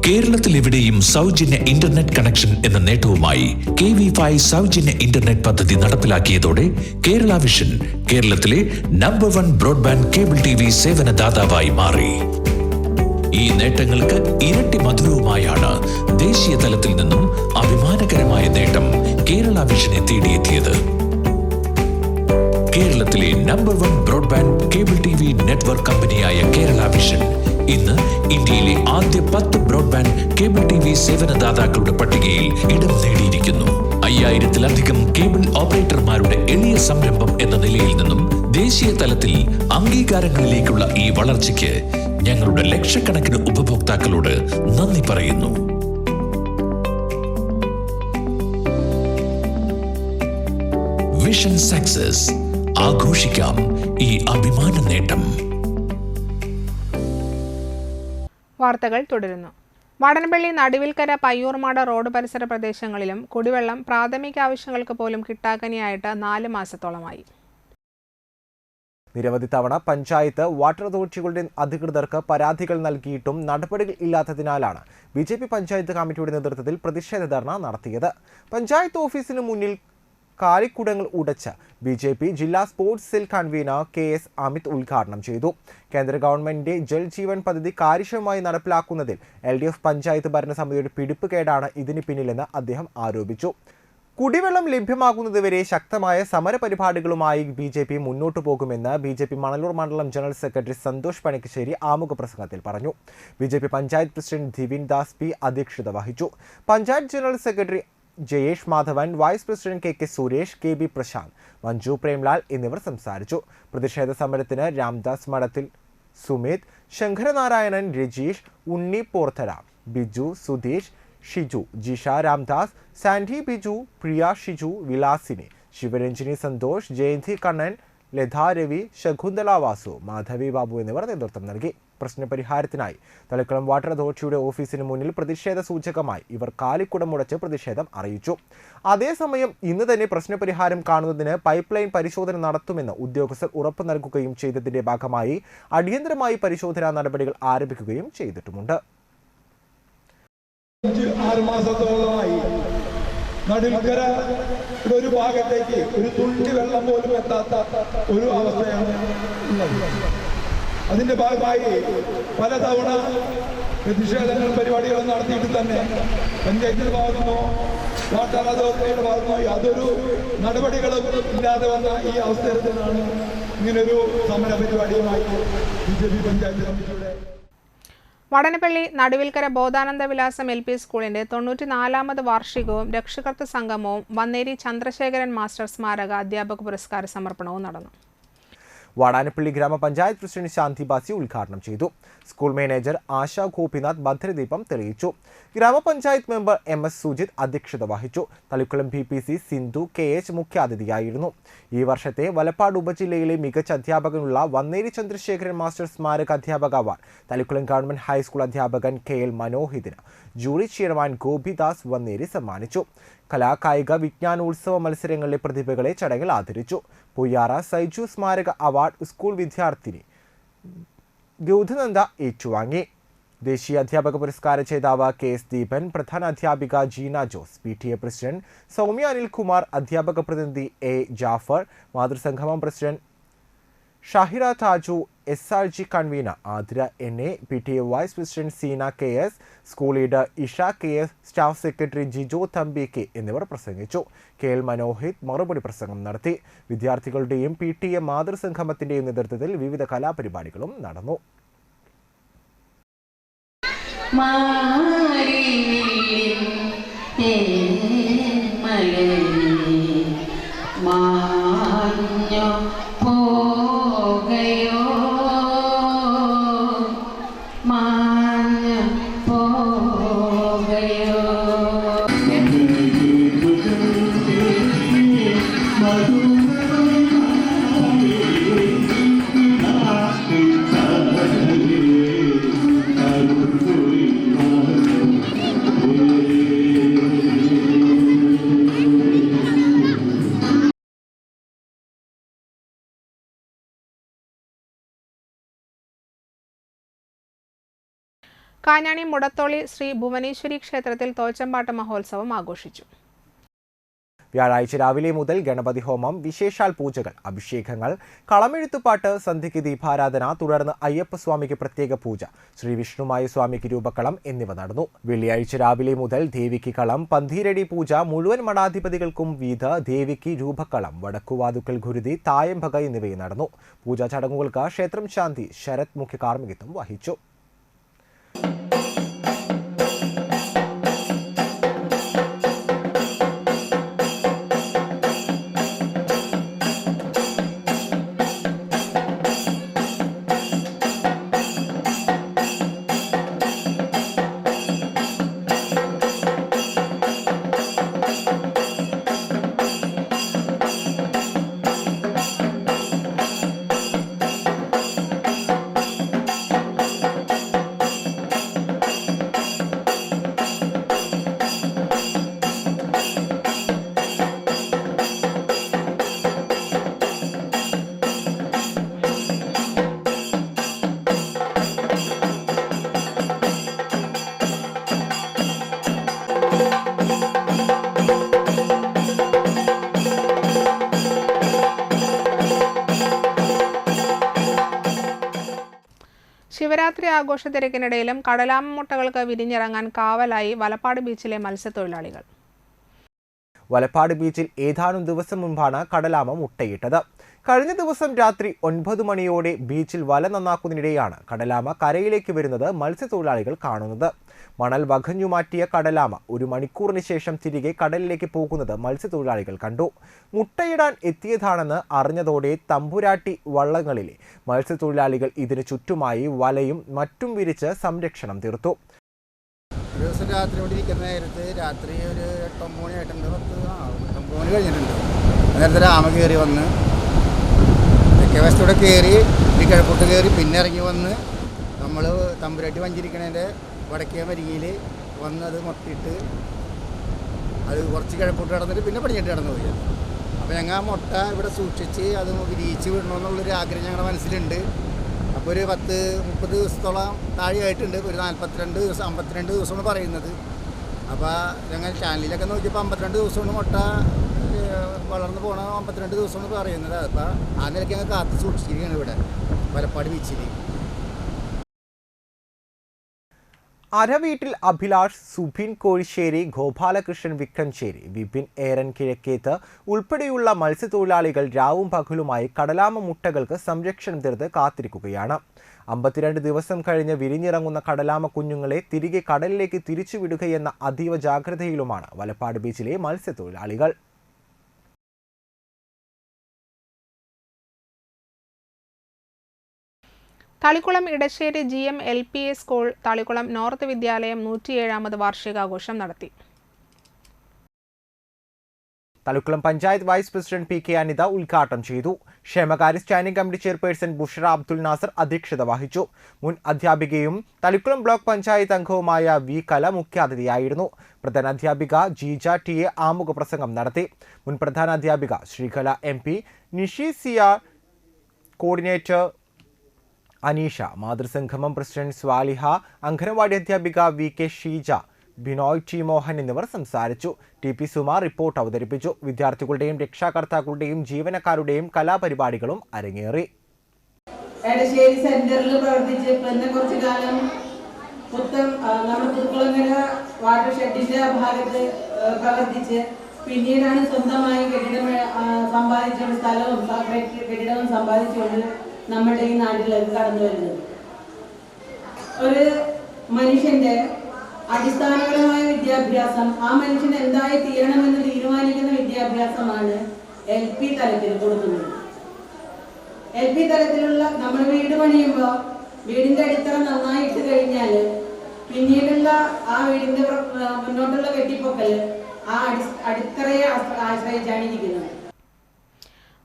Speaker 18: കേരളത്തിൽ എവിടെയും സൗജന്യ ഇന്റർനെറ്റ് കണക്ഷൻ എന്ന നേട്ടവുമായി KV5 സൗജന്യ ഇന്റർനെറ്റ് പദ്ധതി നടപ്പിലാക്കിയതോടെ കേരള വിഷൻ കേരളത്തിലെ നമ്പർ 1 ബ്രോഡ്ബാൻഡ് കേബിൾ TV സേവനദാതാവായി മാറി. ഈ നേട്ടങ്ങൾക്ക് ഇരട്ടി മധുരവുമായാണ് ദേശീയ തലത്തിൽ നിന്നും അഭിമാനകരമായ നേട്ടം കേരള വിഷനെ തേടിയെത്തിയത്. കേരളത്തിലെ number 1 broadband cable TV network കമ്പനിയായ കേരള വിഷൻ ഇന്ന് ഇന്ത്യയിലെ ആദ്യ 10 ബ്രോഡ്ബാൻഡ് കേബിൾ TV സേവനദാതാക്കളുടെ പട്ടികയിൽ ഇടം നേടിയിരിക്കുന്നു. 5000-ലധികം കേബിൾ ഓപ്പറേറ്റർമാരുടെ എളിയ സംരംഭം എന്ന നിലയിൽ നിന്നും ദേശീയ തലത്തിൽ അംഗീകാരങ്ങളിലേക്കുള്ള ഈ വളർച്ചയ്ക്ക് ഞങ്ങളുടെ ലക്ഷക്കണക്കിന് ഉപഭോക്താക്കളോട് നന്ദി പറയുന്നു. Vision success. ആഘോഷിക്കാം ഈ അഭിമാന നേട്ടം.
Speaker 1: വാർത്തകൾ തുടരുന്നു. വടനപ്പള്ളി നടുവിൽക്കര പയ്യൂർമാട് റോഡ് പരിസര പ്രദേശങ്ങളിലും കുടിവെള്ളം പ്രാഥമിക ആവശ്യങ്ങൾക്ക് പോലും കിട്ടാക്കനിയായിട്ട് 4 മാസത്തോളമായി.
Speaker 7: നിരവധി തവണ പഞ്ചായത്ത് വാട്ടർ അതോറിറ്റികളുടെ അധികൃതർക്ക് പരാതികൾ നൽകിയിട്ടും നടപടികൾ ഇല്ലാത്തതിനാലാണ് BJP പഞ്ചായത്ത് കമ്മിറ്റിയുടെ നേതൃത്വത്തിൽ പ്രതിഷേധ ധർണ നടത്തിയത്. പഞ്ചായത്ത് ഓഫീസിന് മുന്നിൽ കാലിക്കുടങ്ങൾ ഉടച്ച BJP ജില്ലാ sports cell convener KS Amit ഉദ്ഘാടനം ചെയ്തു. കേന്ദ്ര ഗവൺമെന്റിന്റെ ജൽ ജീവൻ പദ്ധതി കാര്യക്ഷമമായി നടപ്പിലാക്കുന്നതിൽ LDF പഞ്ചായത്ത് ഭരണസമിതിയുടെ പിടിപ്പുകേടാണ് ഇതിന് പിന്നിലെന്ന് അദ്ദേഹം ആരോപിച്ചു. കുടിവെള്ളം ലഭ്യമാകുന്നതുവരെ ശക്തമായ സമരപരിപാടികളുമായി BJP മുന്നോട്ടു പോകുമെന്ന് BJP മണലൂർ മണ്ഡലം ജനറൽ സെക്രട്ടറി സന്തോഷ് പണിക്കശ്ശേരി ആമുഖ പ്രസംഗത്തിൽ പറഞ്ഞു. BJP panchayat president Dhivin Das P അധ്യക്ഷത വഹിച്ചു. Panchayat general secretary Jayesh Madhavan, vice president KK Suresh, KB Prashanth, Manju Premlal എന്നിവർ സംസാരിച്ചു. പ്രതിഷേധ സമരത്തിന് രാംദാസ് മഠത്തിൽ സുമിത്, ശങ്കരനാരായണൻ, രജീഷ്, ഉണ്ണി പോർത്തല, ബിജു, സുധീഷ്, ഷിജു, ജിഷ രാംദാസ്, സാൻഡി ബിജു, പ്രിയ ഷിജു, വിലാസിനി, ശിവരഞ്ജിനി സന്തോഷ്, ജയന്തി കണ്ണൻ, ലതാ രവി, ശകുന്തള വാസു, മാധവി ബാബു എന്നിവർ നേതൃത്വം നൽകി. പ്രശ്നപരിഹാരത്തിനായി തളിക്കുളം വാട്ടർ അതോറിറ്റിയുടെ ഓഫീസിന് മുന്നിൽ പ്രതിഷേധ സൂചകമായി ഇവർ കാലിക്കുടമുടച്ച് പ്രതിഷേധം അറിയിച്ചു. അതേസമയം ഇന്ന് തന്നെ പ്രശ്നപരിഹാരം കാണുന്നതിന് പൈപ്പ് ലൈൻ പരിശോധന നടത്തുമെന്ന് ഉദ്യോഗസ്ഥർ ഉറപ്പു നൽകുകയും ചെയ്തതിന്റെ ഭാഗമായി അടിയന്തരമായി പരിശോധനാ നടപടികൾ ആരംഭിക്കുകയും ചെയ്തിട്ടുമുണ്ട്.
Speaker 19: 6 മാസത്തോളമായി നടുവിൽക്കര ഒരു ഭാഗത്തേക്ക് ഒരു തുള്ളി വെള്ളം പോലും എത്താത്ത ഒരു അവസ്ഥയാണ് ഉള്ളത്. അതിന്റെ ഭാഗമായി പലതവണ പ്രതിഷേധങ്ങളും പരിപാടികളും നടത്തിയിട്ട് തന്നെ പഞ്ചായത്തിന്റെ ഭാഗത്തുനിന്നോ വാട്ടർ അതോറിറ്റിയുടെ ഭാഗത്തുനിന്നോ യാതൊരു നടപടികളും ഇല്ലാതെ വന്ന ഈ അവസരത്തിലാണ് ഇങ്ങനൊരു സമര പരിപാടിയുമായി BJP പഞ്ചായത്ത് കമ്മിറ്റിയുടെ
Speaker 1: വടനപ്പള്ളി നടുവിൽക്കര ബോധാനന്ദ വിലാസം LP സ്കൂളിന്റെ 94ാമത് വാർഷികവും രക്ഷകർതൃ സംഗമവും വന്നേരി ചന്ദ്രശേഖരൻ മാസ്റ്റർ സ്മാരക അധ്യാപക പുരസ്കാര സമർപ്പണവും നടന്നു.
Speaker 7: വാടാനപ്പള്ളി ഗ്രാമപഞ്ചായത്ത് പ്രസിഡന്റ് ശാന്തി ബാസി ഉദ്ഘാടനം ചെയ്തു. സ്കൂൾ മാനേജർ ആശാ ഗോപിനാഥ് ഭദ്രദീപം തെളിയിച്ചു. ഗ്രാമപഞ്ചായത്ത് മെമ്പർ MS സുജിത് അധ്യക്ഷത വഹിച്ചു. Thalikkulam BPC Sindhu KH മുഖ്യാതിഥിയായിരുന്നു. ഈ വർഷത്തെ വലപ്പാട് ഉപജില്ലയിലെ മികച്ച അധ്യാപകനുള്ള വന്നേരി ചന്ദ്രശേഖരൻ മാസ്റ്റർ സ്മാരക അധ്യാപക അവാർഡ് തളിക്കുളം ഗവൺമെന്റ് ഹൈസ്കൂൾ അധ്യാപകൻ KL മനോഹിതിന് jury chairman Gopidas Vanneri സമ്മാനിച്ചു. കലാകായിക വിജ്ഞാനോത്സവ മത്സരങ്ങളിലെ പ്രതിഭകളെ ചടങ്ങിൽ ആദരിച്ചു. പൊയ്യാറ സൈജു സ്മാരക അവാർഡ് സ്കൂൾ വിദ്യാർത്ഥിനി ഗൗതനന്ദ ഏറ്റുവാങ്ങി. ദേശീയ അധ്യാപക പുരസ്കാര ജേതാവ് KS ദീപൻ, പ്രധാന അധ്യാപിക ജീന ജോസ്, PTA പ്രസിഡന്റ് സൗമ്യ അനിൽകുമാർ, അധ്യാപക പ്രതിനിധി A ജാഫർ, മാതൃസംഗമം president Shahira Thaju, SRG convener Athira NA, PTA vice president Seena KS, school leader Isha KS, staff secretary Jijo Thampi K എന്നിവർ പ്രസംഗിച്ചു. KL മനോഹിത് മറുപടി പ്രസംഗം നടത്തി. വിദ്യാർത്ഥികളുടെയും PTA മാതൃസംഗമത്തിന്റെയും നേതൃത്വത്തിൽ വിവിധ കലാപരിപാടികളും നടന്നു.
Speaker 1: കാഞ്ഞാണി മുടത്തോളി ശ്രീ ഭുവനേശ്വരി ക്ഷേത്രത്തിൽ തോച്ചമ്പാട്ട് മഹോത്സവം ആഘോഷിച്ചു.
Speaker 7: വ്യാഴാഴ്ച രാവിലെ മുതൽ ഗണപതി ഹോമം, വിശേഷാൽ പൂജകൾ, അഭിഷേകങ്ങൾ, കളമെഴുത്തുപാട്ട്, സന്ധ്യയ്ക്ക് ദീപാരാധന, തുടർന്ന് അയ്യപ്പസ്വാമിക്ക് പ്രത്യേക പൂജ, ശ്രീ വിഷ്ണുമായ സ്വാമിക്ക് രൂപക്കളം എന്നിവ നടന്നു. വെള്ളിയാഴ്ച രാവിലെ മുതൽ ദേവിക്ക് കളം, പന്തീരടി പൂജ, മുഴുവൻ മഠാധിപതികൾക്കും വീത, ദേവിക്ക് രൂപക്കളം, വടക്കുവാതുക്കൽ ഗുരുതി, തായംഭക എന്നിവയും നടന്നു. പൂജാ ചടങ്ങുകൾക്ക് ക്ഷേത്രം ശാന്തി ശരത് മുഖ്യ കാർമ്മികത്വം വഹിച്ചു.
Speaker 1: ശിവരാത്രി ആഘോഷ തിരക്കിനിടയിലും കടലാമ മുട്ടകൾക്ക് വിരിഞ്ഞിറങ്ങാൻ കാവലായി വലപ്പാട് ബീച്ചിലെ മത്സ്യത്തൊഴിലാളികൾ.
Speaker 7: വലപ്പാട് ബീച്ചിൽ ഏതാനും ദിവസം മുൻപാണ് കടലാമ മുട്ടയിട്ടത്. കഴിഞ്ഞ ദിവസം രാത്രി 9 മണിയോടെ ബീച്ചിൽ വല നന്നാക്കുന്നതിനിടെയാണ് കടലാമ കരയിലേക്ക് വരുന്നത് മത്സ്യത്തൊഴിലാളികൾ കാണുന്നത്. മണൽ വകഞ്ഞു മാറ്റിയ കടലാമ 1 മണിക്കൂറിന് ശേഷം തിരികെ കടലിലേക്ക് പോകുന്നത് മത്സ്യത്തൊഴിലാളികൾ കണ്ടു. മുട്ടയിടാൻ എത്തിയതാണെന്ന് അറിഞ്ഞതോടെ തമ്പുരാട്ടി വള്ളങ്ങളിലെ മത്സ്യത്തൊഴിലാളികൾ ഇതിനു ചുറ്റുമായി വലയും മറ്റും വിരിച്ച് സംരക്ഷണം തീർത്തു.
Speaker 20: ഒരു ദിവസം രാത്രി ഇവിടെ ഇരിക്കുന്ന നേരത്ത് രാത്രി ഒരു 8-9 മണി ആയിട്ടുണ്ട്, 9 മണി കഴിഞ്ഞിട്ടുണ്ട്. നേരത്തെ രാമ കയറി വന്ന് തെക്കേ വശത്തൂടെ കയറി ഈ കിഴക്കോട്ട് കയറി പിന്നെ ഇറങ്ങി വന്ന് നമ്മൾ തമ്പുരാട്ടി വഞ്ചിരിക്കണതിൻ്റെ വടക്കേ മരികയിൽ വന്ന് അത് മുട്ടയിട്ട് അത് കുറച്ച് കിഴക്കോട്ട് കിടന്നിട്ട് പിന്നെ പടിഞ്ഞിട്ട് കിടന്നു പോയി. അപ്പോൾ ഞങ്ങൾ ആ മുട്ട ഇവിടെ സൂക്ഷിച്ച് അത് വിരിയിച്ച് വിടണമെന്നുള്ളൊരു ആഗ്രഹം ഞങ്ങളുടെ മനസ്സിലുണ്ട്. അപ്പോൾ ഒരു 10-30 ദിവസത്തോളം താഴെയായിട്ടുണ്ട്. ഒരു 42 ദിവസം 52 ദിവസമാണ് പറയുന്നത്. അപ്പോൾ ഞങ്ങൾ ചാനലിലൊക്കെ നോക്കിയപ്പോൾ 52 ദിവസമാണ് മുട്ട വളർന്നു പോകണം, 52 ദിവസമാണ് പറയുന്നത്. അപ്പോൾ ആ നിലയ്ക്ക് ഞങ്ങൾ കാത്തു സൂക്ഷിച്ചിരിക്കുകയാണ് ഇവിടെ വലപ്പാട് ബീച്ചിൽ.
Speaker 7: അരവീട്ടിൽ അഭിലാഷ്, സുബിൻ കോഴിശ്ശേരി, ഗോപാലകൃഷ്ണൻ വിക്രംശ്ശേരി, വിപിൻ ഏരൻ കിഴക്കേത്ത് ഉൾപ്പെടെയുള്ള മത്സ്യത്തൊഴിലാളികൾ രാവും പകലുമായി കടലാമ മുട്ടകൾക്ക് സംരക്ഷണം തീർത്ത് കാത്തിരിക്കുകയാണ്. 52 ദിവസം കഴിഞ്ഞ് വിരിഞ്ഞിറങ്ങുന്ന കടലാമ കുഞ്ഞുങ്ങളെ തിരികെ കടലിലേക്ക് തിരിച്ചുവിടുകയെന്ന അതീവ ജാഗ്രതയിലുമാണ് വലപ്പാട് ബീച്ചിലെ മത്സ്യത്തൊഴിലാളികൾ.
Speaker 1: Thalikulam Edassery GM LPA school Thalikulam north വിദ്യാലയം 107ാമത് വാർഷികാഘോഷം നടത്തി.
Speaker 7: Thalikulam panchayat vice president PK Anitha ഉദ്ഘാടനം ചെയ്തു. ക്ഷേമകാര്യ standing committee chairperson Bushara Abdul Nasar അധ്യക്ഷത വഹിച്ചു. മുൻ അധ്യാപികയും തളിക്കുളം ബ്ലോക്ക് പഞ്ചായത്ത് അംഗവുമായ V കല മുഖ്യാതിഥിയായിരുന്നു. പ്രധാനാധ്യാപിക ജീജ TA ആമുഖ പ്രസംഗം നടത്തി. മുൻ പ്രധാനാധ്യാപിക ശ്രീകല MP, നിഷി സിയ കോർഡിനേറ്റർ അനീഷ, മാതൃസംഗമം പ്രസിഡന്റ് സ്വാലിഹ, അംഗനവാടി അധ്യാപിക VK ഷീജ, ബിനോയ് T മോഹൻ എന്നിവർ സംസാരിച്ചു. TP സുമ റിപ്പോർട്ട് അവതരിപ്പിച്ചു. വിദ്യാർത്ഥികളുടെയും രക്ഷാകർത്താക്കളുടെയും ജീവനക്കാരുടെയും കലാപരിപാടികളും അരങ്ങേറി.
Speaker 21: എടശ്ശേരി സെന്ററിൽ പ്രവർത്തിച്ച് പിന്നെ കുറച്ചു കാലം നമ്മുടെ പുതുക്കുളങ്ങര വാട്ടർ ഷെഡിന്റെ ഭാഗത്ത് പ്രവർത്തിച്ച് പിന്നീടാണ് സ്വന്തമായി കെട്ടിടം സമ്പാദിച്ചുകൊണ്ട് സ്ഥലവും കെട്ടിടവും സമ്പാദിച്ചുകൊണ്ട് നമ്മുടെ ഈ നാട്ടിലേക്ക് കടന്നു വരുന്നത്. ഒരു മനുഷ്യന്റെ അടിസ്ഥാനപരമായ വിദ്യാഭ്യാസം, ആ മനുഷ്യൻ എന്തായി തീരണമെന്ന് തീരുമാനിക്കുന്ന വിദ്യാഭ്യാസമാണ് LP തലത്തിൽ കൊടുക്കുന്നത്. LP തലത്തിലുള്ള നമ്മൾ വീട് പണിയുമ്പോൾ വീടിന്റെ അടിത്തറ നന്നായി ഇട്ട് കഴിഞ്ഞാൽ പിന്നീടുള്ള ആ വീടിന്റെ മുന്നോട്ടുള്ള കെട്ടിപ്പൊക്കൽ ആ അടിത്തറയെ ആശ്രയിച്ചാണ് ഇരിക്കുന്നത്.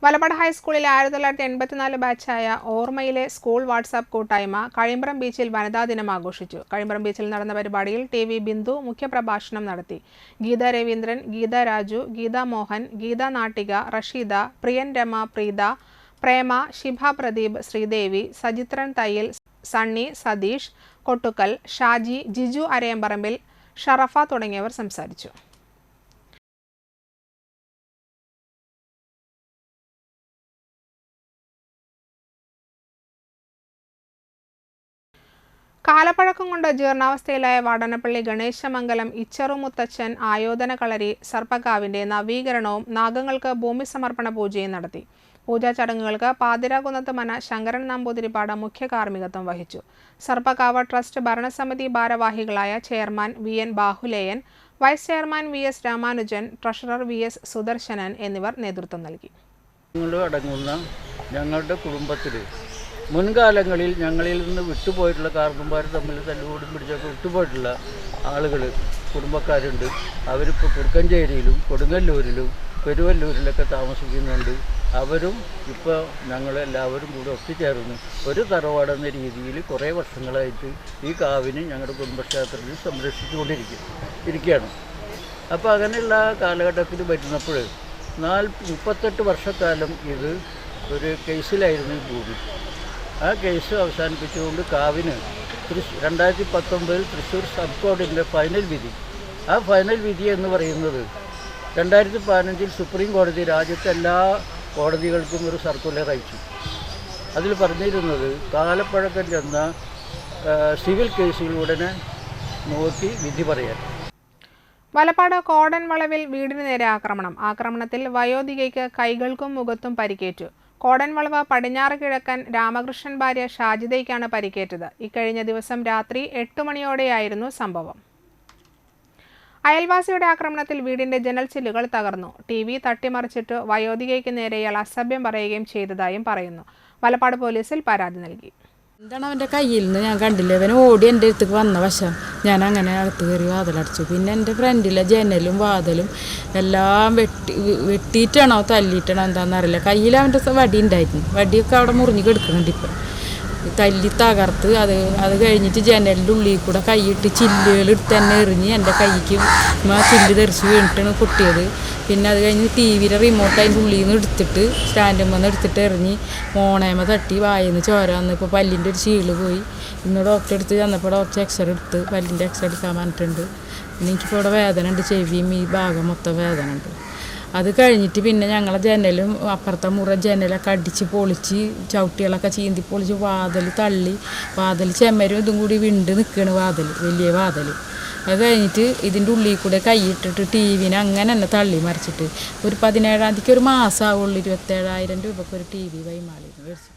Speaker 1: വലപ്പാട് ഹൈസ്കൂളിലെ 1984 ബാച്ചായ ഓർമ്മയിലെ സ്കൂൾ വാട്സാപ്പ് കൂട്ടായ്മ കഴിമ്പ്രം ബീച്ചിൽ വനിതാ ദിനം ആഘോഷിച്ചു. കഴിമ്പ്രം ബീച്ചിൽ നടന്ന പരിപാടിയിൽ TV ബിന്ദു മുഖ്യപ്രഭാഷണം നടത്തി. ഗീത രവീന്ദ്രൻ, ഗീത രാജു, ഗീത മോഹൻ, ഗീത നാട്ടിക, റഷീദ, പ്രിയൻ രമ, പ്രീത, പ്രേമ, ശിഭ പ്രദീപ്, ശ്രീദേവി, സജിത്രൻ തയ്യൽ, സണ്ണി, സതീഷ് കൊട്ടുക്കൽ, ഷാജി, ജിജു അരയമ്പറമ്പിൽ, ഷറഫ തുടങ്ങിയവർ സംസാരിച്ചു. കാലപ്പഴക്കം കൊണ്ട് ജീർണാവസ്ഥയിലായ വാടനപ്പള്ളി ഗണേശമംഗലം ഇച്ചറുമുത്തച്ഛൻ ആയോധന കളരി സർപ്പക്കാവിന്റെ നവീകരണവും നാഗങ്ങൾക്ക് ഭൂമി സമർപ്പണ പൂജയും നടത്തി. പൂജാ ചടങ്ങുകൾക്ക് പാതിരാകുന്നത്ത് മന ശങ്കരൻ നമ്പൂതിരിപ്പാട് മുഖ്യ കാർമ്മികത്വം വഹിച്ചു. സർപ്പക്കാവ് ട്രസ്റ്റ് ഭരണസമിതി ഭാരവാഹികളായ chairman VN Bahuleyan, vice chairman VS Ramanujan, treasurer VS Sudarshanan എന്നിവർ നേതൃത്വം നൽകി.
Speaker 22: അടങ്ങുന്ന ഞങ്ങളുടെ കുടുംബത്തിൽ മുൻകാലങ്ങളിൽ ഞങ്ങളിൽ നിന്ന് വിട്ടുപോയിട്ടുള്ള കാർന്നന്മാർ തമ്മിൽ തല്ലുകൂടി പിടിച്ചൊക്കെ വിട്ടുപോയിട്ടുള്ള ആളുകൾ കുടുംബക്കാരുണ്ട്. അവരിപ്പോൾ കുറുക്കഞ്ചേരിയിലും കൊടുങ്ങല്ലൂരിലും പെരുവല്ലൂരിലൊക്കെ താമസിക്കുന്നുണ്ട്. അവരും ഇപ്പോൾ ഞങ്ങളെല്ലാവരും കൂടെ ഒത്തുചേർന്ന് ഒരു തറവാടെന്ന രീതിയിൽ കുറേ വർഷങ്ങളായിട്ട് ഈ കാവിനെ ഞങ്ങളുടെ കുടുംബക്ഷേത്രത്തിൽ സംരക്ഷിച്ചുകൊണ്ടിരിക്കുകയാണ്. അപ്പോൾ അങ്ങനെയുള്ള കാലഘട്ടത്തിൽ വരുന്നപ്പോൾ 38 വർഷക്കാലം ഇത് ഒരു കേസിലായിരുന്നു ഈ ഭൂമി. ആ കേസ് അവസാനിപ്പിച്ചുകൊണ്ട് കാവിന് 2019 തൃശ്ശൂർ സബ് കോടതിൻ്റെ ഫൈനൽ വിധി, ആ ഫൈനൽ വിധി എന്ന് പറയുന്നത് 2015 സുപ്രീം കോടതി രാജ്യത്തെ എല്ലാ കോടതികൾക്കും ഒരു സർക്കുലർ അയച്ചു. അതിൽ പറഞ്ഞിരുന്നത് കാലപ്പഴക്കം ചെന്ന സിവിൽ കേസുകൾ ഉടനെ നോക്കി വിധി പറയാൻ.
Speaker 1: വലപ്പാട് കോടൻ വളവിൽ വീടിന് നേരെ ആക്രമണത്തിൽ വയോധികയ്ക്ക് കൈകൾക്കും മുഖത്തും പരിക്കേറ്റു. കോടൻവളവ് പടിഞ്ഞാറ് കിഴക്കൻ രാമകൃഷ്ണൻ ഭാര്യ ഷാജിദയ്ക്കാണ് പരിക്കേറ്റത്. ഇക്കഴിഞ്ഞ ദിവസം രാത്രി 8 മണിയോടെയായിരുന്നു സംഭവം. അയൽവാസിയുടെ ആക്രമണത്തിൽ വീടിന്റെ ജനൽ ചില്ലുകൾ തകർന്നു. TV തട്ടിമറിച്ചിട്ട് വയോധികയ്ക്ക് നേരെ ഇയാൾ അസഭ്യം പറയുകയും ചെയ്തതായും പറയുന്നു. വലപ്പാട് പോലീസിൽ പരാതി നൽകി.
Speaker 23: എന്താണ് അവൻ്റെ കയ്യിൽ നിന്ന് ഞാൻ കണ്ടില്ല. അവൻ ഓടി എൻ്റെ അടുത്തേക്ക് വന്ന വശം ഞാൻ അങ്ങനെ അകത്ത് കയറി വാതിലടച്ചു. പിന്നെ എൻ്റെ ഫ്രണ്ടിലെ ജനലും വാതിലും എല്ലാം വെട്ടിയിട്ടാണോ തല്ലിയിട്ടാണോ എന്താണെന്നറിയില്ല. കയ്യിൽ അവൻ്റെ വടി ഉണ്ടായിരുന്നു. വടിയൊക്കെ അവിടെ മുറിഞ്ഞ് കിടക്കുന്നുണ്ട്. ഇപ്പം തല്ലി തകർത്ത് അത് കഴിഞ്ഞിട്ട് ജനലിൻ്റെ ഉള്ളിൽ കൂടെ കൈയിട്ട് ചില്ലുകൾ എടുത്ത് തന്നെ എറിഞ്ഞ് എൻ്റെ കൈക്ക് ആ ചില്ല് തെറിച്ച് വീണിട്ടാണ് പൊട്ടിയത്. പിന്നെ അത് കഴിഞ്ഞ് TVയുടെ റിമോട്ട് അതിൻ്റെ ഉള്ളിൽ നിന്ന് എടുത്തിട്ട് സ്റ്റാൻഡുമ്മ നിന്ന് എടുത്തിട്ട് എറിഞ്ഞ് മോണേമ തട്ടി വായിന്ന് ചോര വന്ന് ഇപ്പോൾ പല്ലിൻ്റെ ഒരു ചീള് പോയി. ഇന്ന് ഡോക്ടറെ അടുത്ത് ചെന്നപ്പോൾ ഡോക്ടർ എക്സ്റേ എടുത്ത് പല്ലിൻ്റെ എക്സ്റേ എടുക്കാൻ പറഞ്ഞിട്ടുണ്ട്. പിന്നെ എനിക്കിപ്പോൾ ഇവിടെ വേദന ഉണ്ട്. ചെവിയും ഈ ഭാഗം മൊത്തം വേദന ഉണ്ട്. അത് കഴിഞ്ഞിട്ട് പിന്നെ ഞങ്ങളെ ജനലും അപ്പുറത്തെ മുറ ജനലൊക്കെ അടിച്ച് പൊളിച്ച് ചവിട്ടികളൊക്കെ ചീന്തി പൊളിച്ച് വാതിൽ തള്ളി, വാതിൽ ചെമ്മരും ഇതും കൂടി വിണ്ട് നിൽക്കുകയാണ് വാതിൽ, വലിയ വാതിൽ. അത് കഴിഞ്ഞിട്ട് ഇതിൻ്റെ ഉള്ളിൽ കൂടെ കൈയിട്ടിട്ട് ടി വിനെ അങ്ങനെ തന്നെ തള്ളി മറിച്ചിട്ട് ഒരു 17-ാം തീയതിക്ക് ഒരു മാസമാവുള്ളൂ 27,000 രൂപയ്ക്ക് ഒരു ടി വി വൈമാളിന്ന് മേടിച്ചു.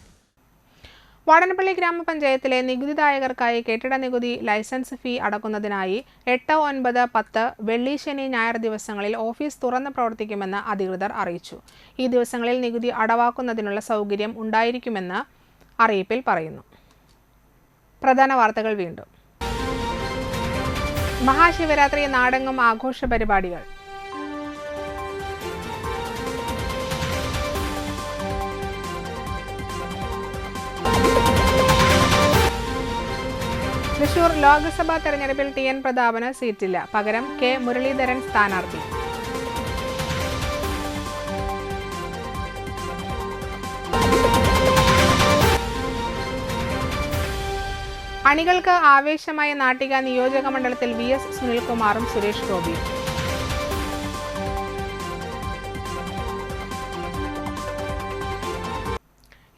Speaker 1: വാടനപ്പള്ളി ഗ്രാമപഞ്ചായത്തിലെ നികുതിദായകർക്കായി കെട്ടിട നികുതി ലൈസൻസ് ഫീ അടക്കുന്നതിനായി 8, 9, 10 വെള്ളി, ശനി, ഞായർ ദിവസങ്ങളിൽ ഓഫീസ് തുറന്ന് പ്രവർത്തിക്കുമെന്ന് അധികൃതർ അറിയിച്ചു. ഈ ദിവസങ്ങളിൽ നികുതി അടവാക്കുന്നതിനുള്ള സൗകര്യം ഉണ്ടായിരിക്കുമെന്ന് അറിയിപ്പിൽ പറയുന്നു. പ്രധാന വാർത്തകൾ വീണ്ടും. മഹാശിവരാത്രി നാടെങ്ങും ആഘോഷ പരിപാടികൾ. തൃശൂർ ലോക്സഭാ തെരഞ്ഞെടുപ്പിൽ TN പ്രതാപന് സീറ്റില്ല. പകരം കെ മുരളീധരൻ സ്ഥാനാർത്ഥി. അണികൾക്ക് ആവേശമായ നാട്ടിക നിയോജക മണ്ഡലത്തിൽ VS സുനിൽകുമാറും സുരേഷ് ഗോപിയും.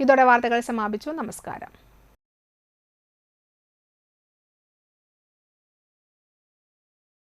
Speaker 1: ഇതോടെ വാർത്തകൾ സമാപിച്ചു. നമസ്കാരം.